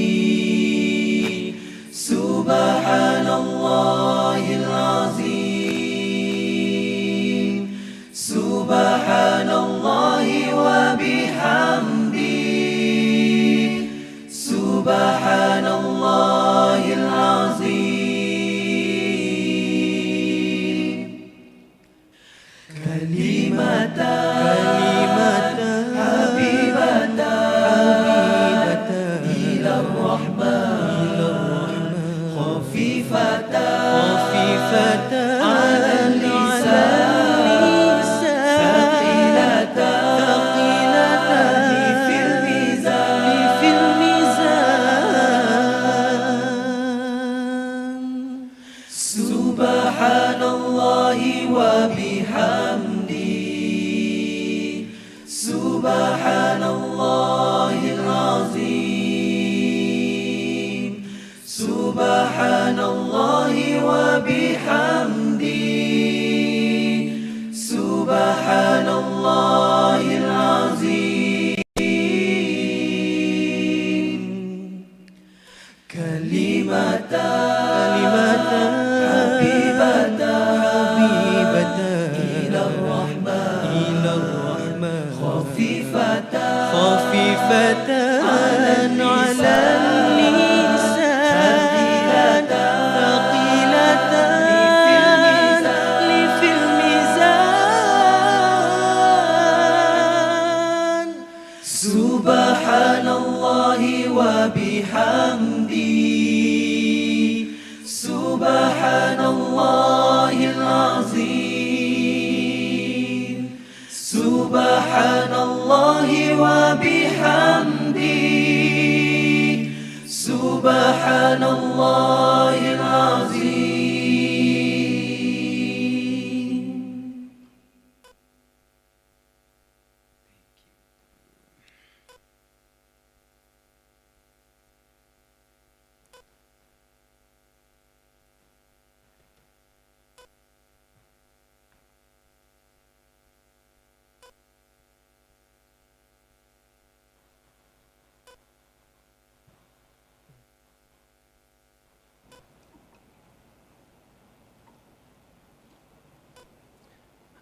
subhanallahil azim, subhanallahi wa bihamdi, subhanallah.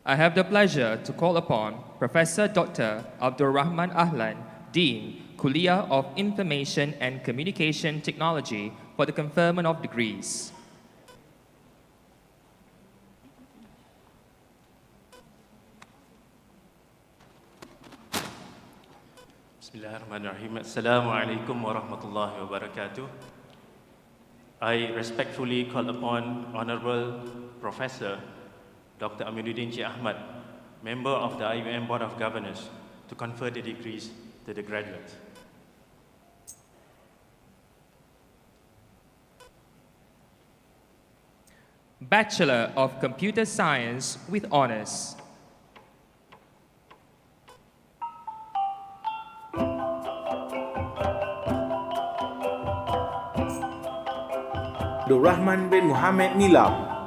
I have the pleasure to call upon Professor Dr. Abdul Rahman Ahlan, Dean, Kulliyyyah of Information and Communication Technology for the conferment of degrees. Bismillahirrahmanirrahim. Assalamualaikum warahmatullahi wabarakatuh. I respectfully call upon Honorable Professor Dr. Aminuddin Cik Ahmad, member of the IUM Board of Governors, to confer the degrees to the graduates. Bachelor of Computer Science with honors. Abdul Rahman bin Muhammad Nilam.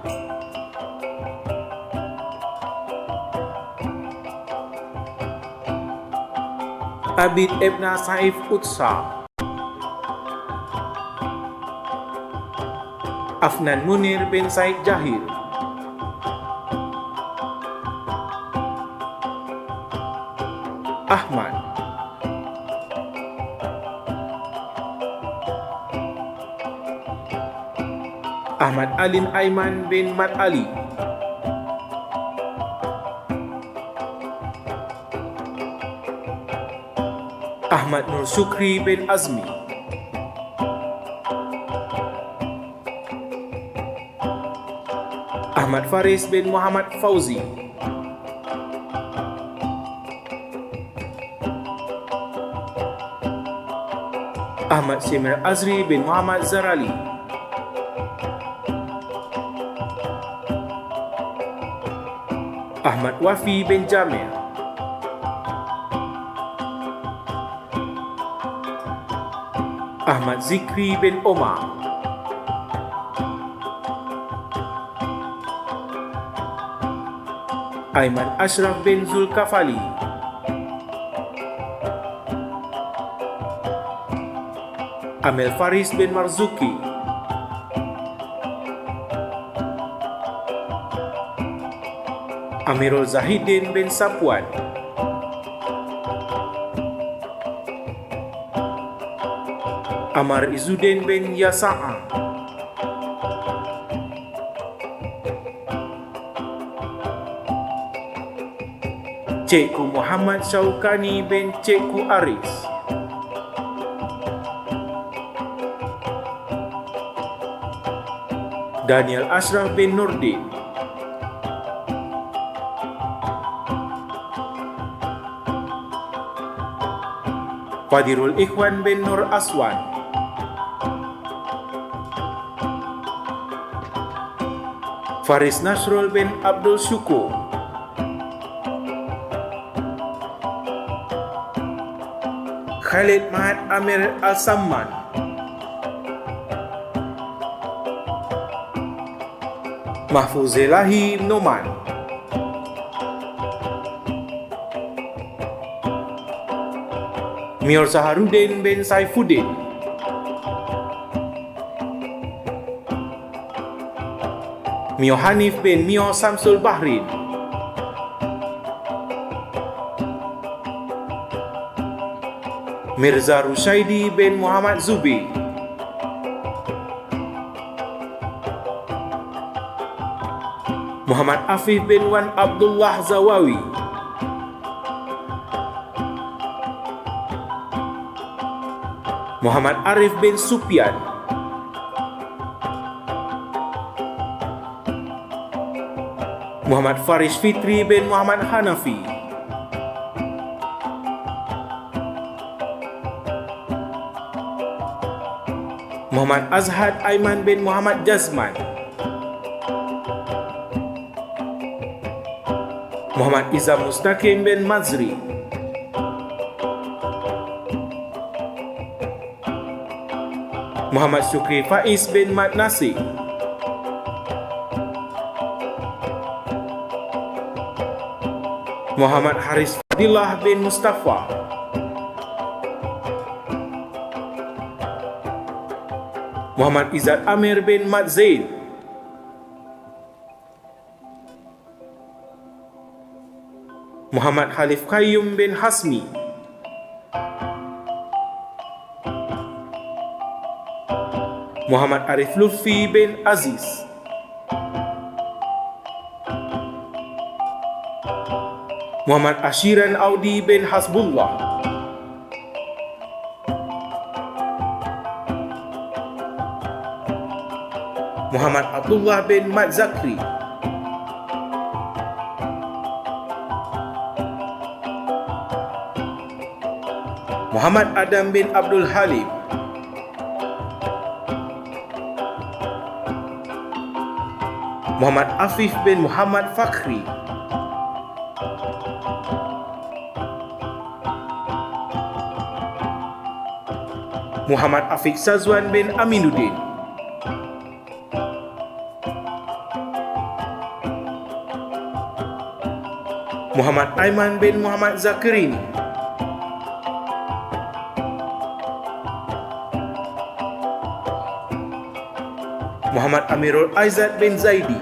Abid Ibn Saif Utsa. Afnan Munir bin Said Jahir. Ahmad. Ahmad Alin Aiman bin Mat Ali. Ahmad Nur Syukri bin Azmi. Ahmad Faris bin Muhammad Fauzi. Ahmad Simir Azri bin Muhammad Zarali. Ahmad Wafi bin Jamil. Ahmad Zikri bin Omar. Aiman Ashraf bin Zulkafali. Amel Faris bin Marzuki. Amirul Zahidin bin Sapwan. Amar Izzuddin bin Yasa'a. Cikgu Muhammad Syaukani bin Cikgu Aris. Daniel Ashraf bin Nurdin. Fadirul Ikhwan bin Nur Aswan. Faris Nasrul bin Abdul Syukur. Khalid Mahat Amir Al-Samman. Mahfuzilahi Noman. Mir Saharudin bin Saifuddin. Mio Hanif bin Mio Samsul Bahrin. Mirza Rushaidi bin Muhammad Zubi. Muhammad Afif bin Wan Abdullah Zawawi. Muhammad Arif bin Sufyan. Muhammad Faris Fitri bin Muhammad Hanafi. Muhammad Azhad Aiman bin Muhammad Jazman. Muhammad Izam Mustaqim bin Mazri. Muhammad Syukri Faiz bin Mat Nasir. Muhammad Haris Fadillah bin Mustafa. Muhammad Izzat Amir bin Mat Zain. Muhammad Khalif Qayyum bin Hasmi. Muhammad Arif Lutfi bin Aziz. Muhammad Ashiran Audi bin Hasbullah. Muhammad Abdullah bin Mat Zakri. Muhammad Adam bin Abdul Halim. Muhammad Afif bin Muhammad Fakhri. Muhammad Afiq Sazwan bin Aminuddin. Muhammad Aiman bin Muhammad Zakirini. Muhammad Amirul Aizat bin Zaidi.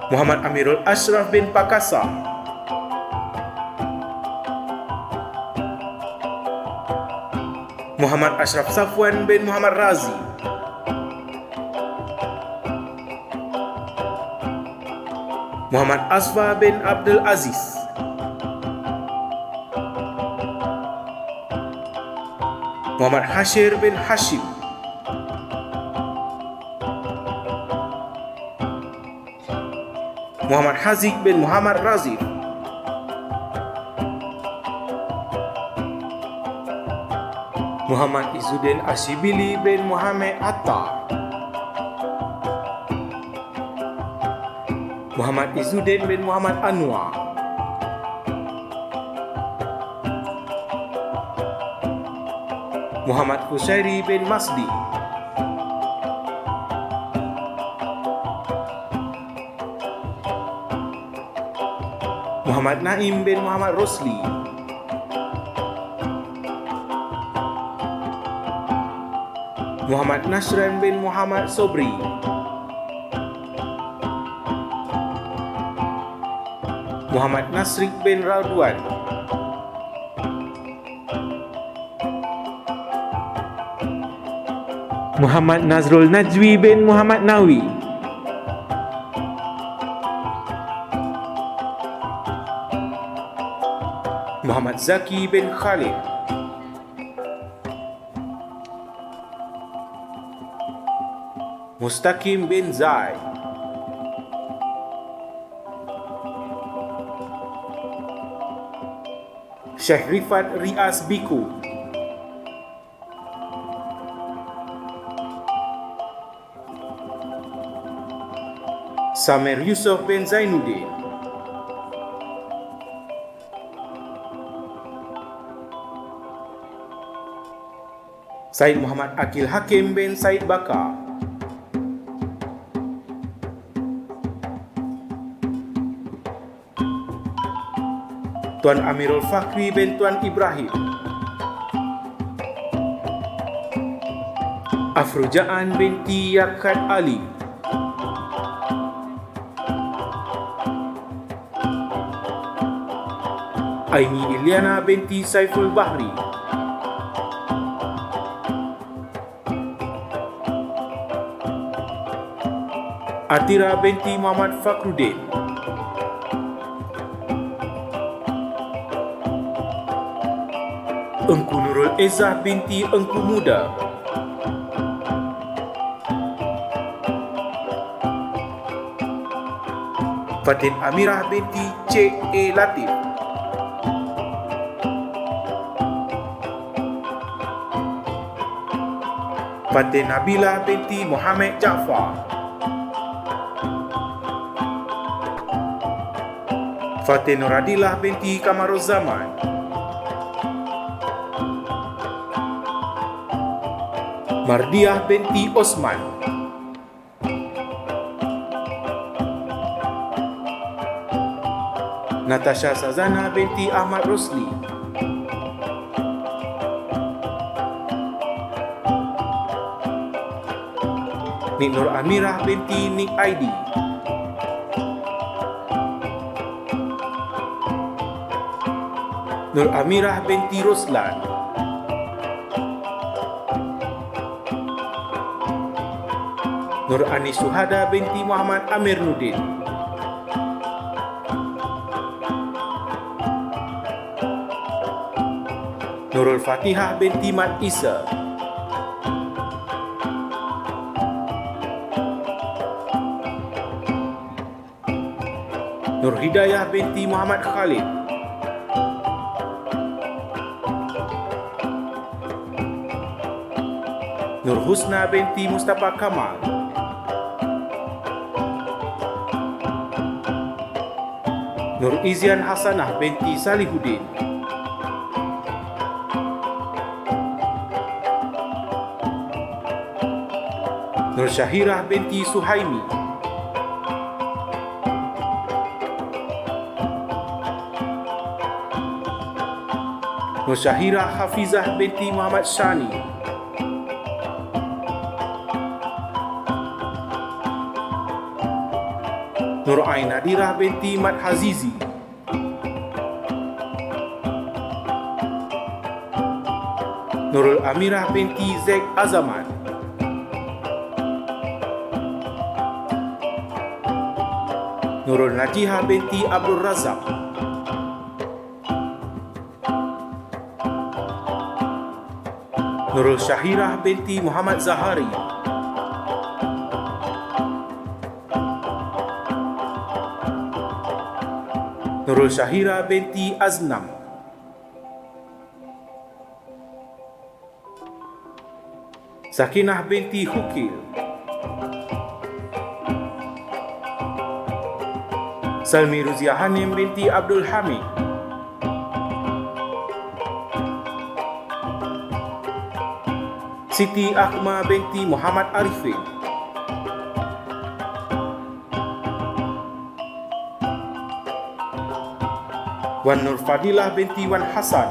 Muhammad Amirul Ashraf bin Pakasa. Muhammad Ashraf Safwan bin Muhammad Razi. Muhammad Asfa bin Abdul Aziz. Muhammad Hashir bin Hashim. Muhammad Haziq bin Muhammad Razif. Muhammad Izzuddin Ashibili bin Muhammad Attar. Muhammad Izzuddin bin Muhammad Anwar. Muhammad Husairi bin Masdi. Muhammad Naim bin Muhammad Rosli. Muhammad Nashran bin Muhammad Sobri. Muhammad Nasrik bin Radwan. Muhammad Nazrul Najwi bin Muhammad Nawi. Muhammad Zaki bin Khalid, Mustaqim bin Zaid, Syekh Rifat Rias Biku, Samer Yusof bin Zainuddin, Said Muhammad Akil Hakim bin Said Bakar, Tuan Amirul Fakri bin Tuan Ibrahim, Afrujaan binti Yakat Ali, Aini Ilyana binti Saiful Bahri, Atira binti Muhammad Fakruddin, Engku Nurul Izzah binti Engku Muda, Fatin Amirah binti Cik A. Latif, Fatin Nabilah binti Muhammad Jaafar, Fatin Nuradilah binti Kamaruzzaman, Mardiah binti Osman, Natasha Sazana binti Ahmad Rosli, Nik Nur Amirah binti Nik Aidi, Nur Amirah binti Roslan, Nur Anis Suhada binti Muhammad Amir Nudin, Nurul Fatihah binti Mat Isa, Nur Hidayah binti Muhammad Khalid, Nur Husna binti Mustafa Kamal, Nur Izian Hasanah binti Salihuddin, Nur Syahirah binti Suhaimi, Nur Syahirah Hafizah binti Muhammad Shani, Nur Ain Nadirah binti Mat Hazizi, Nurul Amirah binti Zaid Azaman, Nurul Najihah binti Abdul Razak, Nurul Syahirah binti Muhammad Zahari, Nurul Syahira binti Aznam, Sakinah binti Hukil, Salmi Ruzia Hanim binti Abdul Hamid, Siti Akma binti Muhammad Arifin, Wan Nur Fadilah binti Wan Hasan,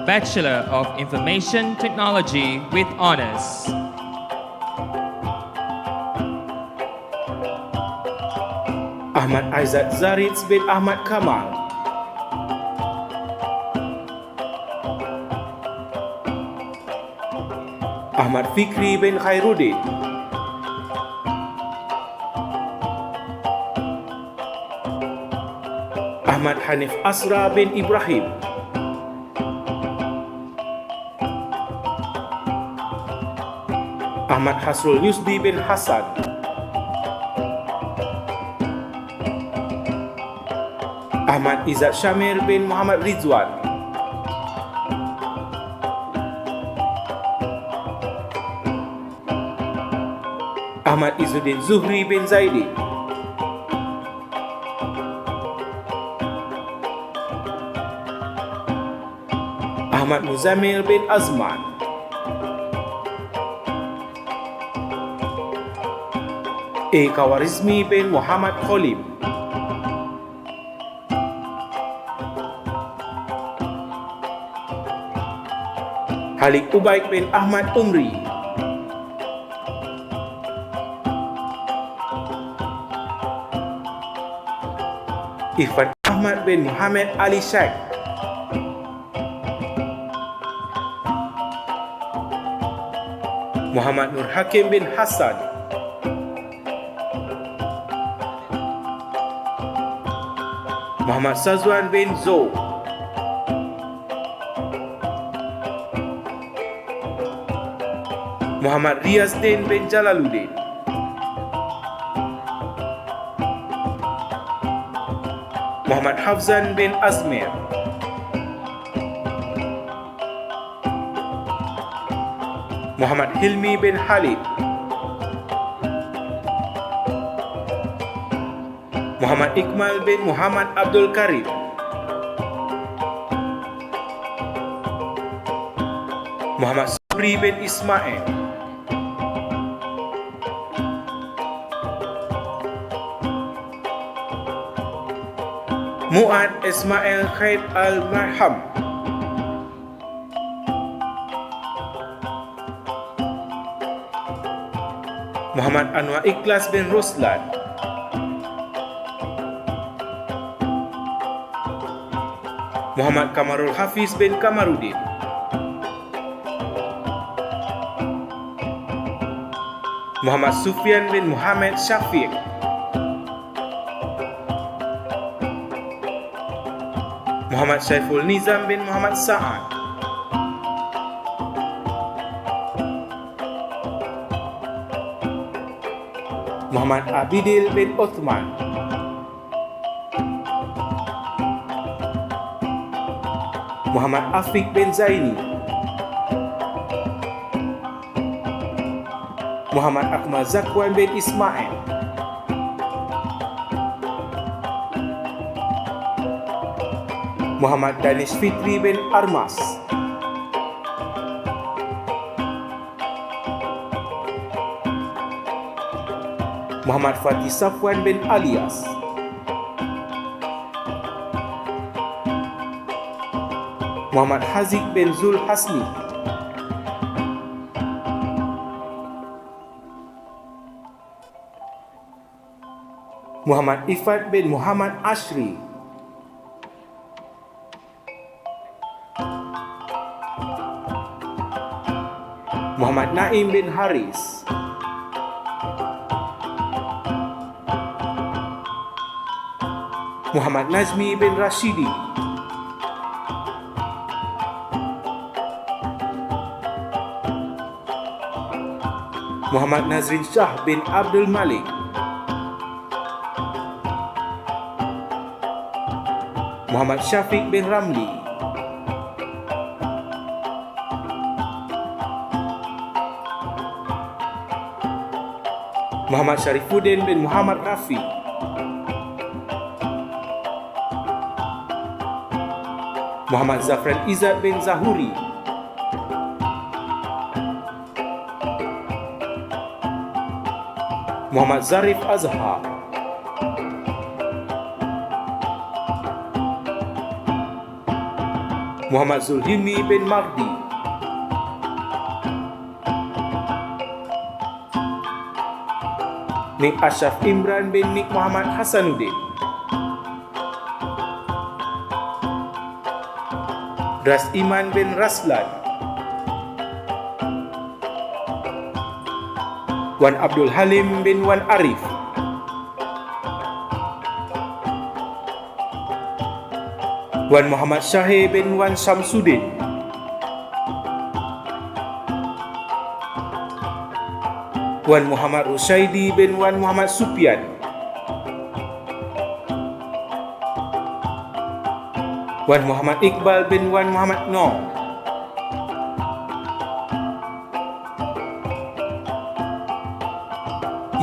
Bachelor of Information Technology with Honours. Ahmad Aizat Zaritz bin Ahmad Kamal, Ahmad Fikri bin Khairuddin, Ahmad Hanif Asra bin Ibrahim, Ahmad Hasrul Yusdi bin Hasan, Ahmad Izzat Syamir bin Muhammad Rizwan, Ahmad Izzuddin Zuhri bin Zaidi, Ahmad Muzamil bin Azman, Kawarizmi bin Muhammad Kholim, Halik Ubaid bin Ahmad Umri, Irfan Ahmad bin Muhammad Ali Syekh, Muhammad Nur Hakim bin Hassan, Muhammad Sazwan bin Zo, Muhammad Riyazdin bin Jalaluddin, Muhammad Hafzan bin Azmir, Muhammad Hilmi bin Khalid, Muhammad Iqmal bin Muhammad Abdul Karim, Muhammad Sabri bin Ismail, Mu'ad Ismail Khaid Al-Marham, Muhammad Anwar Ikhlas bin Ruslan, Muhammad Kamarul Hafiz bin Kamaruddin, Muhammad Sufyan bin Muhammad Syafiq, Muhammad Syaiful Nizam bin Muhammad Sa'ad, Muhammad Abidil bin Uthman, Muhammad Afiq bin Zaini, Muhammad Akmal Zakwan bin Ismail, Muhammad Danish Fitri bin Armas, Muhammad Fatih Safwan bin Alias, Muhammad Haziq bin Zul Hasni, Muhammad Ifat bin Muhammad Ashri, Muhammad Naim bin Haris, Muhammad Nazmi bin Rashidi, Muhammad Nazrin Shah bin Abdul Malik, Muhammad Syafiq bin Ramli, Muhammad Syarifuddin bin Muhammad Rafi, Muhammad Zafran Izzat bin Zahuri, Muhammad Zarif Azhar, Muhammad Zulhimi bin Mardi, Nik Ashraf Imran bin Nik Muhammad Hasanuddin, Ras Iman bin Raslan, Wan Abdul Halim bin Wan Arif, Wan Muhammad Syahir bin Wan Syamsuddin, Wan Muhammad Rushaidi bin Wan Muhammad Supian, Wan Muhammad Iqbal bin Wan Muhammad Noor,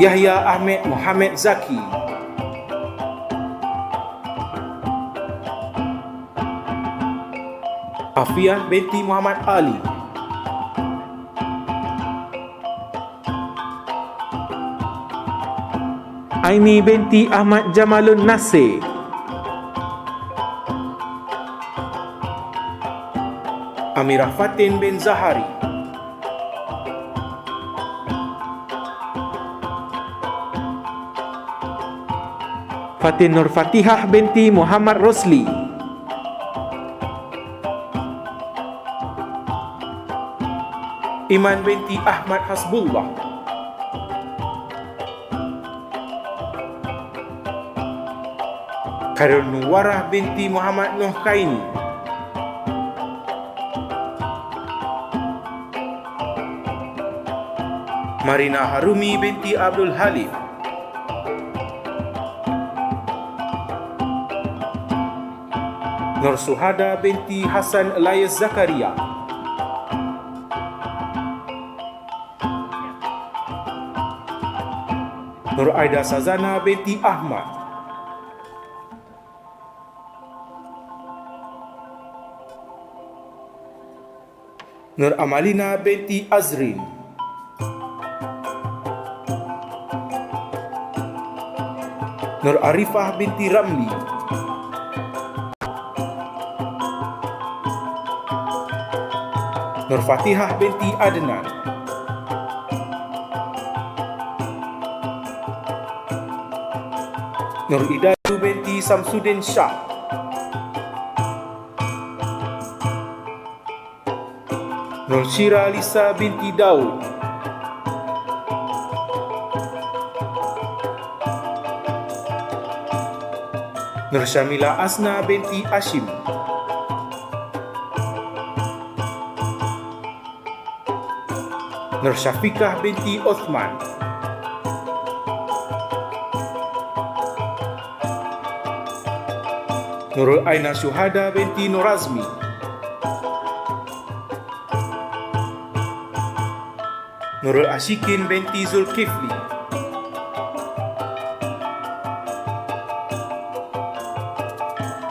Yahya Ahmed Muhammad Zaki, Afiah binti Muhammad Ali, Aini binti Ahmad Jamalun Nasir, Amirah Fatin bin Zahari, Fatin Nur Fatihah binti Muhammad Rosli, Iman binti Ahmad Hasbullah, Khairul Nuwarah binti Muhammad Nuh Kaini, Marina Harumi binti Abdul Halim, Nur Suhada binti Hasan Elias Zakaria, Nur Aida Sazana binti Ahmad, Nur Amalina binti Azrin, Nur Arifah binti Ramli, Nur Fatihah binti Adnan, Nur Idatu binti Samsudin Shah, Nur Syira Lisa binti Daud, Nur Syamila Asna binti Ashim, Nur Syafiqah binti Uthman, Nurul Aina Syuhada binti Nurazmi, Nurul Ashikin binti Zulkifli,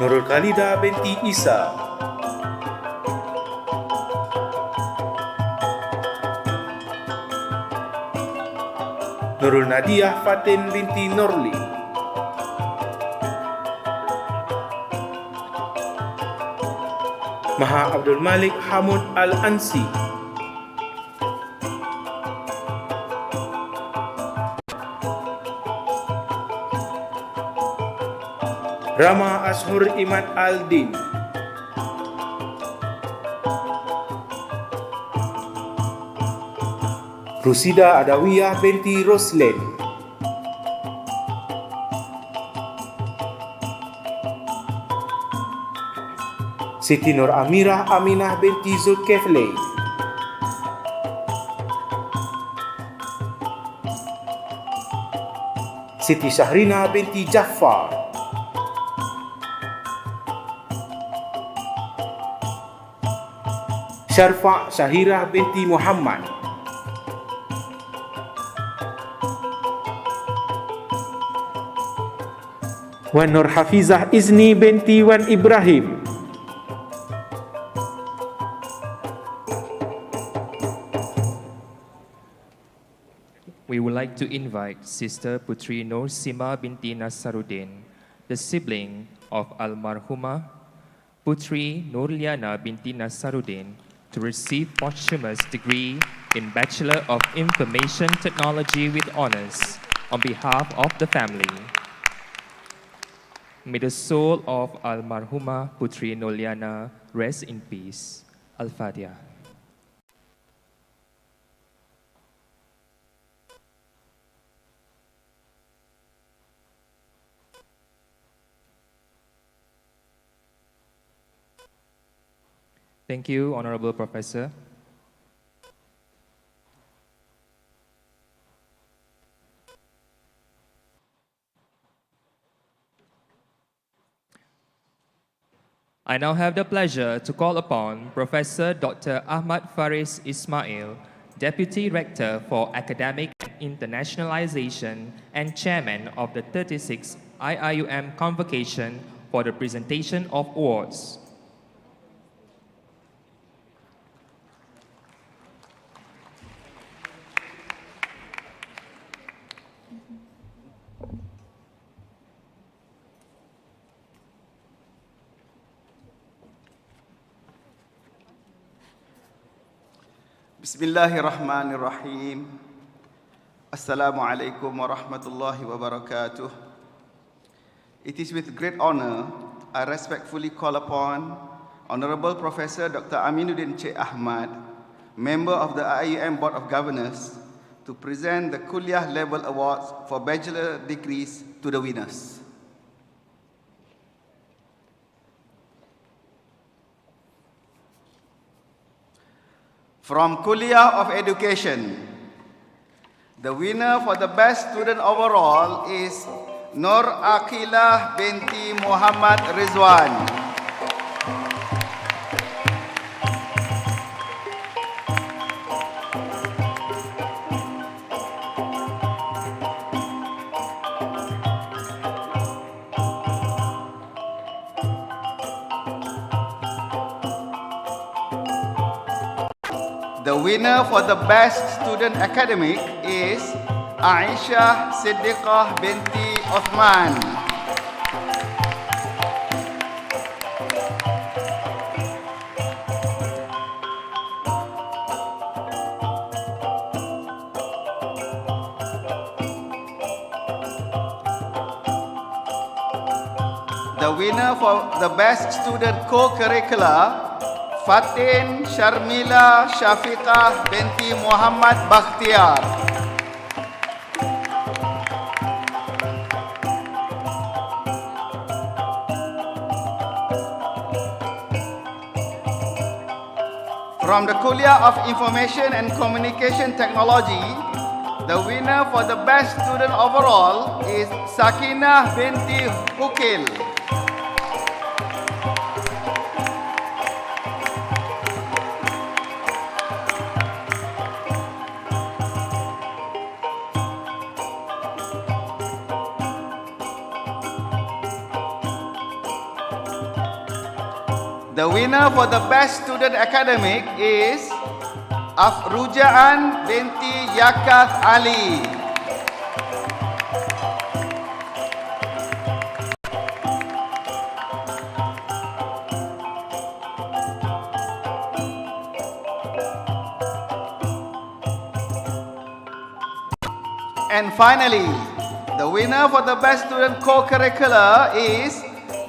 Nurul Khalida binti Isa, Nurul Nadiah Fatin binti Nurli, Maha Abdul Malik Hamud Al-Ansi, Rama Ashur Imad Al-Din, Rusida Adawiyah binti Roslen, Siti Nur Amirah Aminah binti Zulkifli, Siti Syahrina binti Jaffar, Syarfa' Syahirah binti Muhammad, Wan Nur Hafizah Izni binti Wan Ibrahim, We would like to invite Sister Putri Nur Sima binti Nasaruddin, the sibling of Almarhumah Putri Nurliana binti Nasaruddin, to receive posthumous degree in Bachelor of Information Technology with honors on behalf of the family. May the soul of Almarhumah Putri Nurliana rest in peace. Al-Fatiha. Thank you, Honorable Professor. I now have the pleasure to call upon Professor Dr. Ahmad Faris Ismail, Deputy Rector for Academic and Internationalization and Chairman of the 36th IIUM Convocation for the presentation of awards. Bismillahirrahmanirrahim. Assalamualaikum warahmatullahi wabarakatuh. It is with great honor I respectfully call upon Honorable Professor Dr. Aminuddin Sheikh Ahmad, member of the IIUM Board of Governors, to present the Kulliyah Level Awards for Bachelor degrees to the winners. From Kulliyah of Education, the winner for the best student overall is Nur Aqilah binti Muhammad Rizwan. The winner for the best student academic is Aisyah Siddiqah binti Osman. The winner for the best student co-curricular, Fatin Sharmila Syafiqah binti Muhammad Bakhtiar. From the Kulliyah of Information and Communication Technology, the winner for the best student overall is Sakinah binti Hukil. The winner for the best student academic is Afrujaan binti Yakath Ali. And finally, the winner for the best student co-curricular is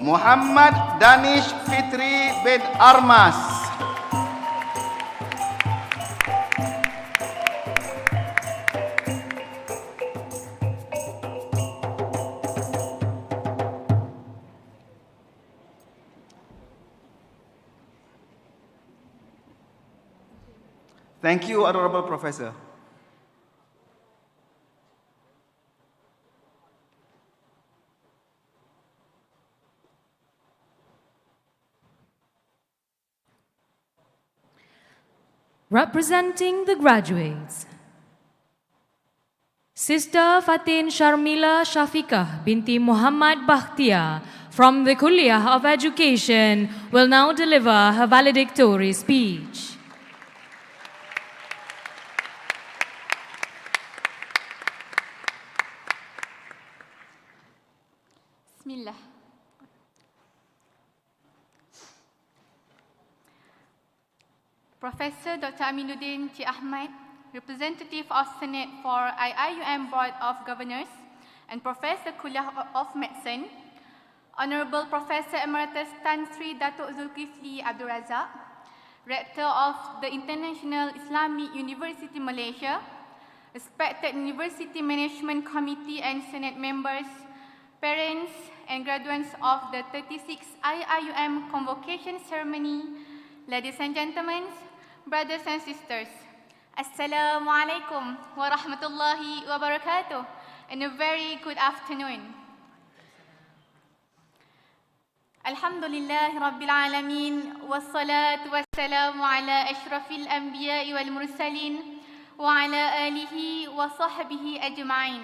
Muhammad Danish Fitri bin Armas. Thank you, Honorable Professor. Representing the graduates, Sister Fatin Sharmila Syafiqah binti Muhammad Bakhtiar from the Kulliyah of Education will now deliver her valedictory speech. Bismillah. Professor Dr. Aminuddin Sheikh Ahmad, representative of Senate for IIUM Board of Governors and Professor Kulliyah of Medicine, Honorable Professor Emeritus Tan Sri Datuk Zulkifli Abdul Razak, Rector of the International Islamic University Malaysia, respected University Management Committee and Senate members, parents and graduates of the 36th IIUM Convocation Ceremony, Ladies and gentlemen, brothers and sisters, Assalamu alaikum wa rahmatullahi wa barakatuh, and a very good afternoon. Alhamdulillah Rabbil Alameen, wassalatu wassalamu ala ashrafil anbiya'i wal mursalin, wa ala alihi wa sahbihi ajma'in.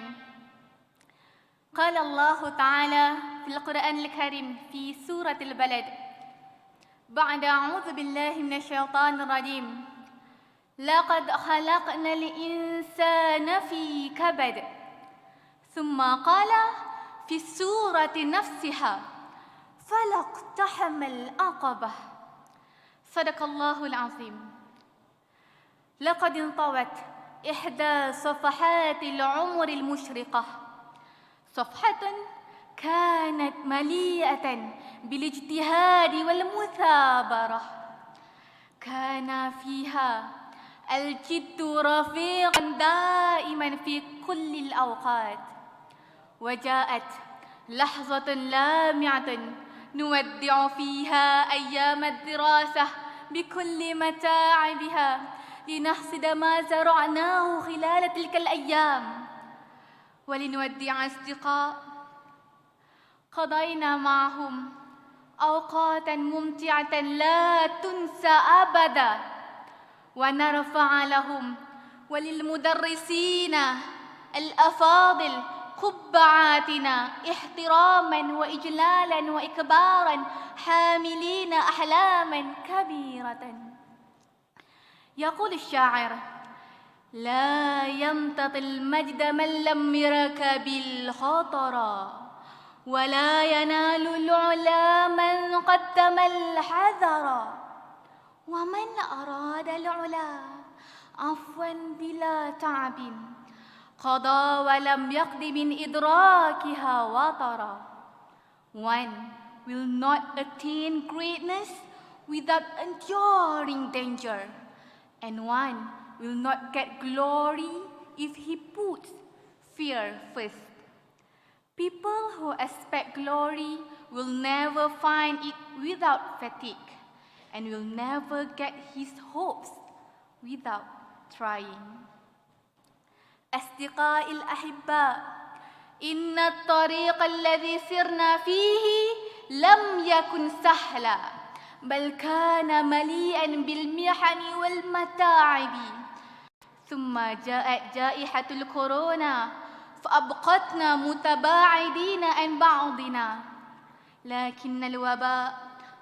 قال الله تعالى في القرآن الكريم في سورة البلد بعد أعوذ بالله من الشيطان الرجيم لقد خلقنا الإنسان في كبد ثم قال في السورة نفسها فلا اقتحم العقبة صدق الله العظيم. لقد انطوت إحدى صفحات العمر المشرقة، صفحة كانت مليئة بالاجتهاد والمثابرة، كان فيها الجد رفيقا دائما في كل الأوقات، وجاءت لحظة لامعة نودع فيها أيام الدراسة بكل متاعبها لنحصد ما زرعناه خلال تلك الأيام، ولنودع أصدقاء قضينا معهم أوقاتا ممتعة لا تنسى أبدا، ونرفع لهم وللمدرسين الأفاضل قبعاتنا احتراما وإجلالا وإكبارا حاملين أحلاما كبيرة. يقول الشاعر لا يمتط المجد من لم يركب الخطر، ولا ينال العلا من قدم الحذر، ومن أراد العلا عفوا بلا تعب قضى ولم يقض من إدراكها وطرا. One will not attain greatness without enduring danger, and one will not get glory if he puts fear first. People who expect glory will never find it without fatigue, and will never get his hopes without trying. أصدقائي الأحباء، إن الطريق الذي سرنا فيه لم يكن سهلا، بل كان مليئا بالمحن والمتاعب، ثم جاءت جائحة الكورونا فأبقتنا متباعدين عن بعضنا، لكن الوباء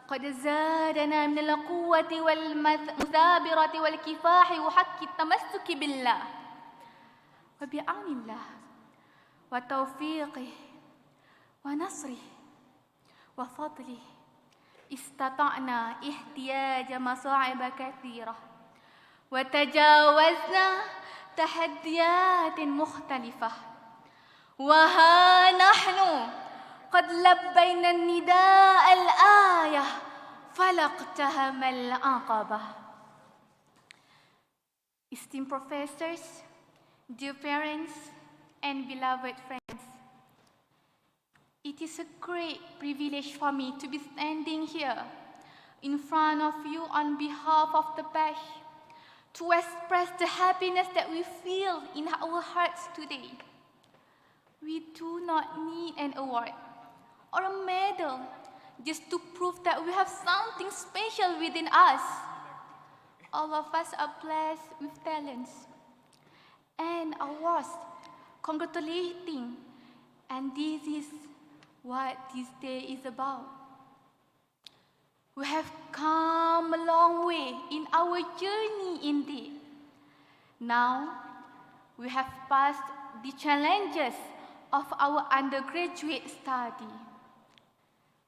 قد زادنا من القوة والمثابرة والكفاح وحق التمسك بالله، وبعون الله وتوفيقه ونصره وفضله استطعنا احتياج مصاعب كثيرة، وتجاوزنا تحديات مختلفة، وها نحن قد لبينا النداء الآية فلا اقتحم العقبة. Esteemed professors, dear parents, and beloved friends, it is a great privilege for me to be standing here in front of you on behalf of the batch to express the happiness that we feel in our hearts today. We do not need an award or a medal just to prove that we have something special within us. All of us are blessed with talents and awards congratulating, and this is what this day is about. We have come a long way in our journey indeed. Now, we have passed the challenges of our undergraduate study.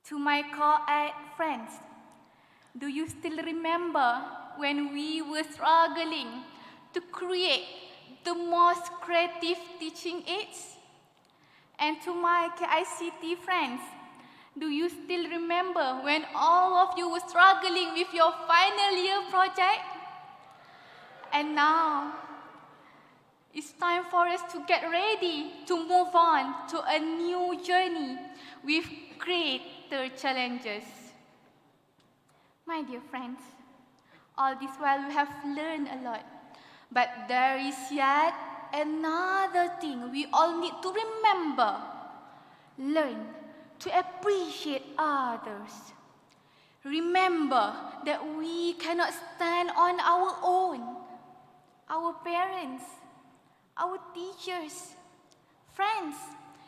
To my co-ed friends, do you still remember when we were struggling to create the most creative teaching aids? And to my KICT friends, do you still remember when all of you were struggling with your final year project? And now, it's time for us to get ready to move on to a new journey with greater challenges. My dear friends, All this while we have learned a lot. But there is yet another thing we all need to remember. Learn to appreciate others. Remember that we cannot stand on our own. Our parents, our teachers, friends,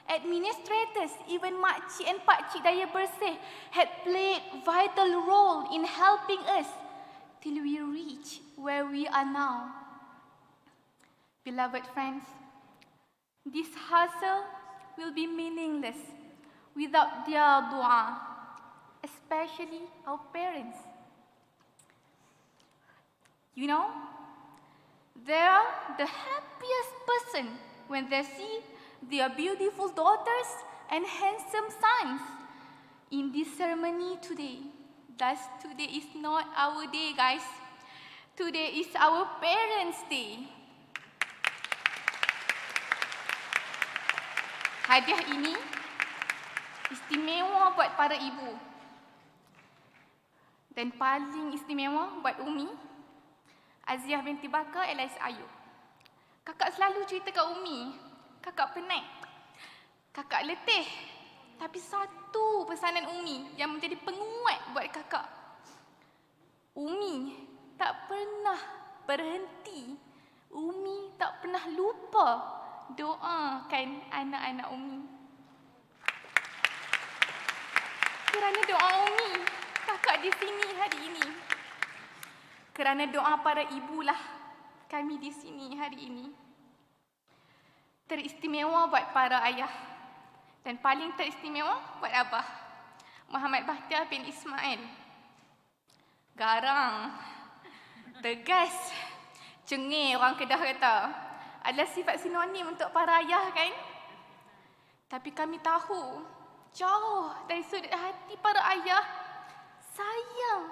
administrators, even makcik and pakcik daya bersih had played vital role in helping us till we reach where we are now. Beloved friends, this hustle will be meaningless without their dua, especially our parents. You know, they are the happiest person when they see their beautiful daughters and handsome sons in this ceremony today. Thus, today is not our day, guys. Today is our parents' day. Hadiah ini istimewa buat para ibu. Dan paling istimewa buat Umi, Aziah binti Bakar Elias Ayub. Kakak selalu cerita kat Umi, kakak penat, kakak letih. Tapi satu pesanan Umi yang menjadi penguat buat kakak. Umi tak pernah berhenti. Umi tak pernah lupa doakan anak-anak Umi. Kerana doa Umi, kakak di sini hari ini. Kerana doa para ibulah kami di sini hari ini. Teristimewa buat para ayah dan paling teristimewa buat abah, Muhammad Bahtiar bin Ismail. Garang, tegas, cengih orang Kedah kata. Adalah sifat sinonim untuk para ayah, kan? Tapi kami tahu, jauh dari sudut hati para ayah, sayang,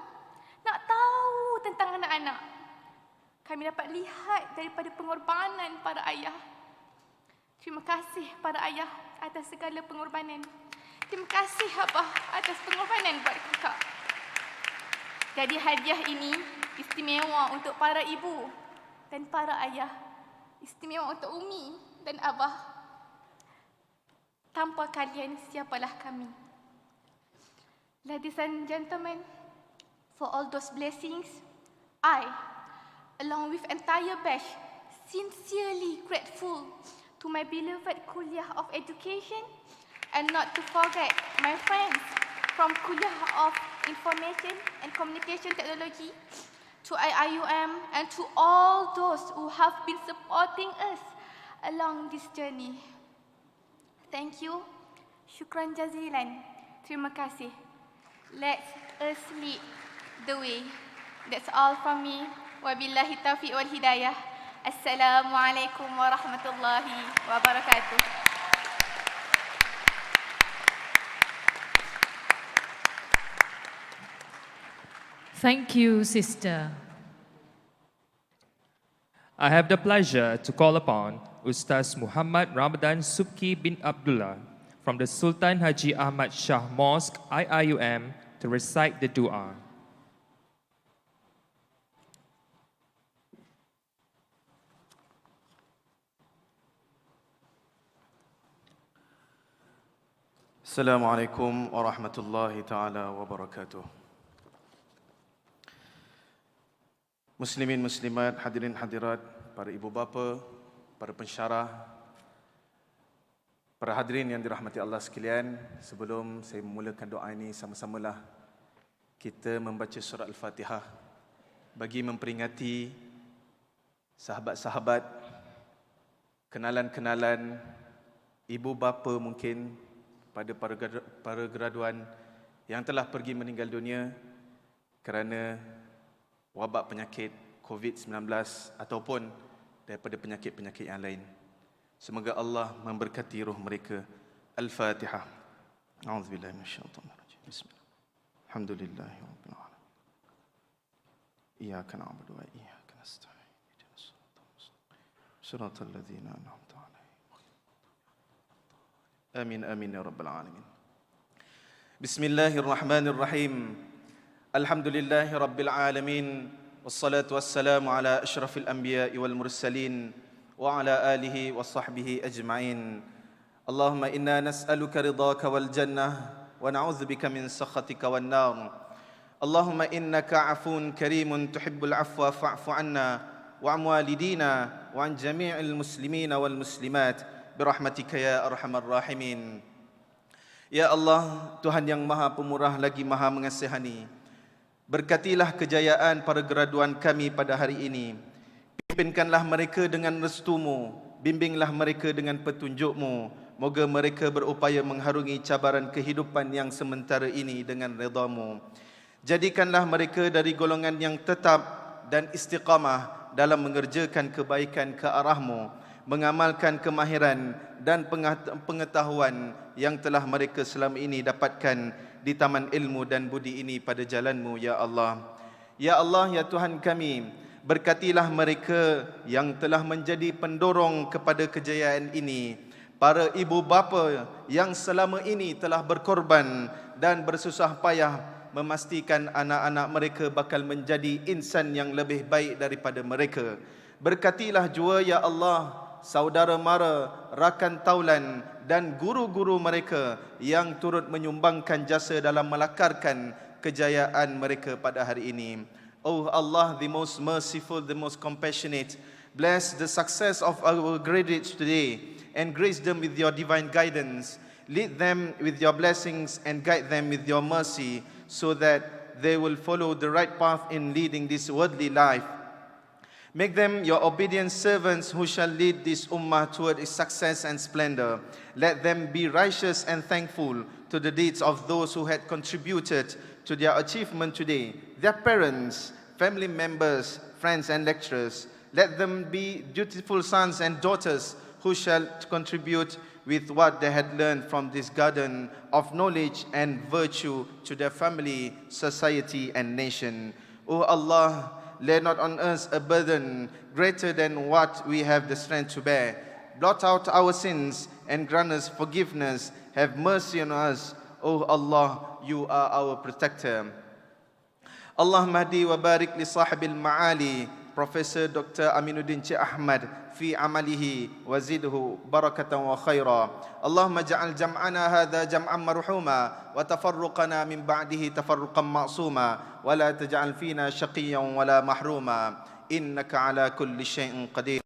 nak tahu tentang anak-anak. Kami dapat lihat daripada pengorbanan para ayah. Terima kasih para ayah atas segala pengorbanan. Terima kasih abah atas pengorbanan buat kakak. Jadi hadiah ini istimewa untuk para ibu dan para ayah. Istimewa untuk Umi dan abah. Tanpa kalian, siapalah kami. Ladies and gentlemen, for all those blessings, I, along with entire batch, sincerely grateful to my beloved Kulliyah of Education, and not to forget my friends from Kulliyah of Information and Communication Technology, to IIUM, and to all those who have been supporting us along this journey. Thank you. Syukran jazilan. Terima kasih. Let us lead the way. That's all from me. Wabillahi taufiq wal hidayah. Assalamualaikum warahmatullahi wabarakatuh. Thank you, sister. I have the pleasure to call upon Ustaz Muhammad Ramadan Subki bin Abdullah from the Sultan Haji Ahmad Shah Mosque, IIUM, to recite the dua. Assalamualaikum warahmatullahi taala wabarakatuh. Muslimin muslimat, hadirin hadirat, para ibu bapa, para pensyarah, para hadirin yang dirahmati Allah sekalian, sebelum saya memulakan doa ini, sama-samalah kita membaca surah Al-Fatihah bagi memperingati sahabat-sahabat, kenalan-kenalan, ibu bapa mungkin pada para graduan yang telah pergi meninggal dunia kerana wabak penyakit COVID-19 ataupun daripada penyakit-penyakit yang lain. Semoga Allah memberkati roh mereka. Al-Fatihah. A'udzubillahi minasyaitonir rajim. Bismillah. Alhamdulillahi rabbil alamin. Iyyaka na'budu wa iyyaka nasta'in. Ihdinas siratal mustaqim. Siratal ladzina an'amta 'alaihim. Amin amin ya rabbal alamin. Bismillahirrahmanirrahim. Alhamdulillahi rabbil alamin. والصلاة والسلام على أشرف الأنبياء والمرسلين وعلى آله وصحبه أجمعين. اللهم إنا نسألك رضاك والجنة ونعوذ بك من سخطك والنار. اللهم إنك عفو كريم تحب العفو فاعف عنا وعن والدينا وعن جميع المسلمين والmuslimat برحمتك يا أرحم الراحمين. Ya Allah, Tuhan yang Maha Pemurah lagi Maha Mengasihani, berkatilah kejayaan para graduan kami pada hari ini. Pimpinkanlah mereka dengan restu-Mu, bimbinglah mereka dengan petunjuk-Mu. Moga mereka berupaya mengharungi cabaran kehidupan yang sementara ini dengan redha-Mu. Jadikanlah mereka dari golongan yang tetap dan istiqamah dalam mengerjakan kebaikan ke arah-Mu, mengamalkan kemahiran dan pengetahuan yang telah mereka selama ini dapatkan di taman ilmu dan budi ini pada jalan-Mu, ya Allah. Ya Allah, ya Tuhan kami, berkatilah mereka yang telah menjadi pendorong kepada kejayaan ini, para ibu bapa yang selama ini telah berkorban dan bersusah payah memastikan anak-anak mereka bakal menjadi insan yang lebih baik daripada mereka. Berkatilah jua, ya Allah, saudara mara, rakan taulan dan guru-guru mereka yang turut menyumbangkan jasa dalam melakarkan kejayaan mereka pada hari ini. Oh Allah, the most merciful, the most compassionate, bless the success of our graduates today and grace them with your divine guidance. Lead them with your blessings and guide them with your mercy so that they will follow the right path in leading this worldly life. Make them your obedient servants who shall lead this ummah toward its success and splendor. Let them be righteous and thankful to the deeds of those who had contributed to their achievement today, their parents, family members, friends and lecturers. Let them be dutiful sons and daughters who shall contribute with what they had learned from this garden of knowledge and virtue to their family, society and nation. O Allah, lay not on us a burden greater than what we have the strength to bear. Blot out our sins and grant us forgiveness. Have mercy on us. O Allah, you are our protector. Allahumma hadi wa barik li sahibil ma'ali, Professor Dr. Aminuddin Cik Ahmad, fi amalihi wa zidhu barakatan wa khaira. Allahumma ja'al jam'ana hadha jam'an marhuma wa tafarruqana min ba'dihi tafarruqan ma'suma wa la taj'al fina shaqiyan wa la mahruma innaka ala kulli shay'in qadir.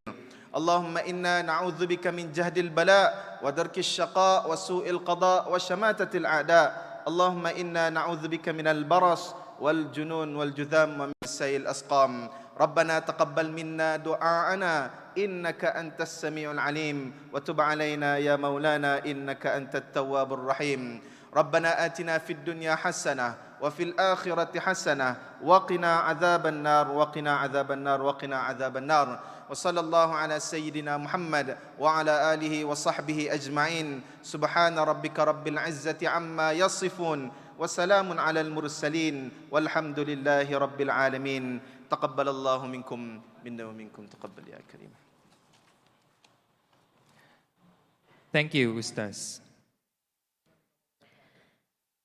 Allahumma inna na'udzu bika min jahdil bala wa darkis syaqa wa su'il qada wa shamatatil a'da. Allahumma inna na'udzu bika minal baras wal junun wal judham wa min sayil asqam. ربنا تقبل منا دعاءنا إنك أنت السميع العليم وتب علينا يا مولانا إنك أنت التواب الرحيم. ربنا آتنا في الدنيا حسنة وفي الآخرة حسنة وقنا عذاب النار وقنا عذاب النار وقنا عذاب النار. وصلى الله على سيدنا محمد وعلى آله وصحبه أجمعين. سبحان ربك رب العزة عما يصفون وسلام على المرسلين والحمد لله رب العالمين. تقبل الله منكم منا ومنكم تقبل يا كريم. Thank you, Ustaz.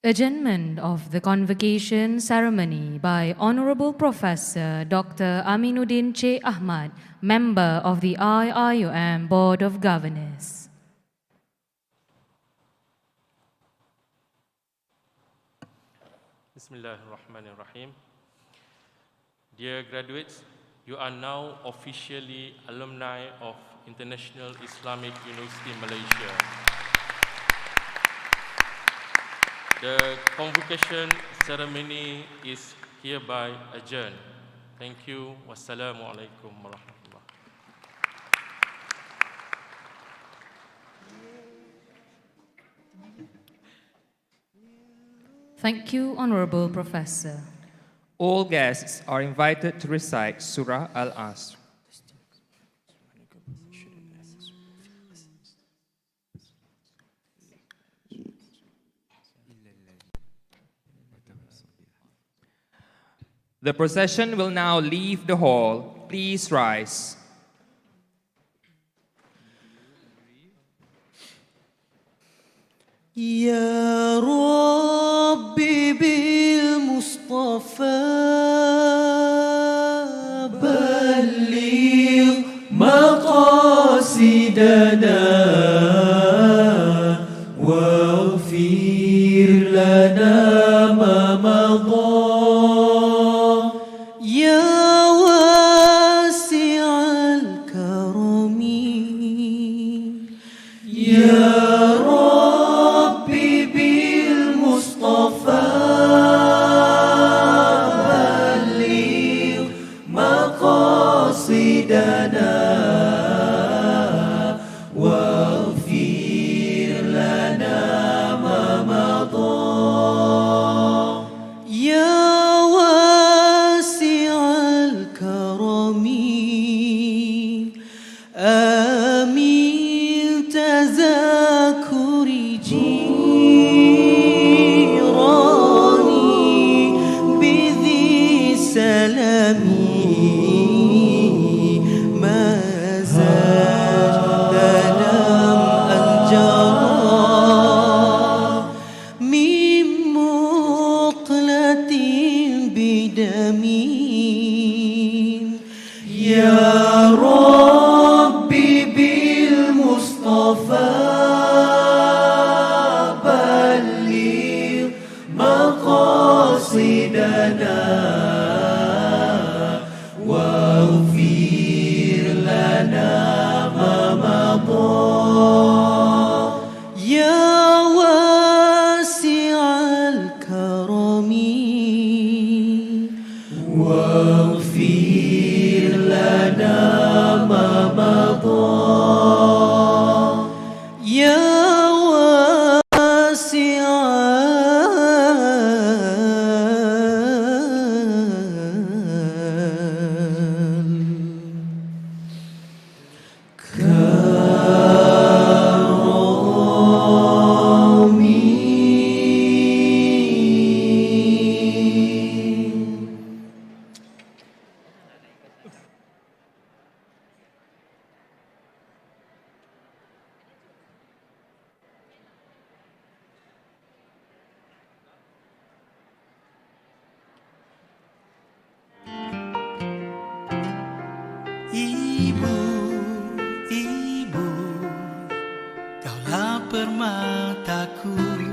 Adjournment of the convocation ceremony by Honorable Professor Dr. Aminuddin Cik Ahmad, member of the IIUM Board of Governors. Bismillahirrahmanirrahim. Dear graduates, you are now officially alumni of International Islamic University Malaysia. The convocation ceremony is hereby adjourned. Thank you. Wassalamualaikum warahmatullahi. Thank you, Honorable Professor. All guests are invited to recite Surah Al-Asr. The procession will now leave the hall. Please rise. يا ربي بالمصطفى مقاصدنا واغفر لنا ما مضى يا واسع الكرم يا ربي بالمصطفى بلغ مقاصدنا واغفر لنا ما مضى يا واسع الكرم آمين تذاكر جيراني بذي سلامي ما زال تنام الجرى من مقلة بدمي يا ربي بالمصطفى بلغ مقاصدنا واغفر لنا ما مضى يا واسع الكرم واغفر لنا ما مضى يا Ibu, ibu, kaulah permataku.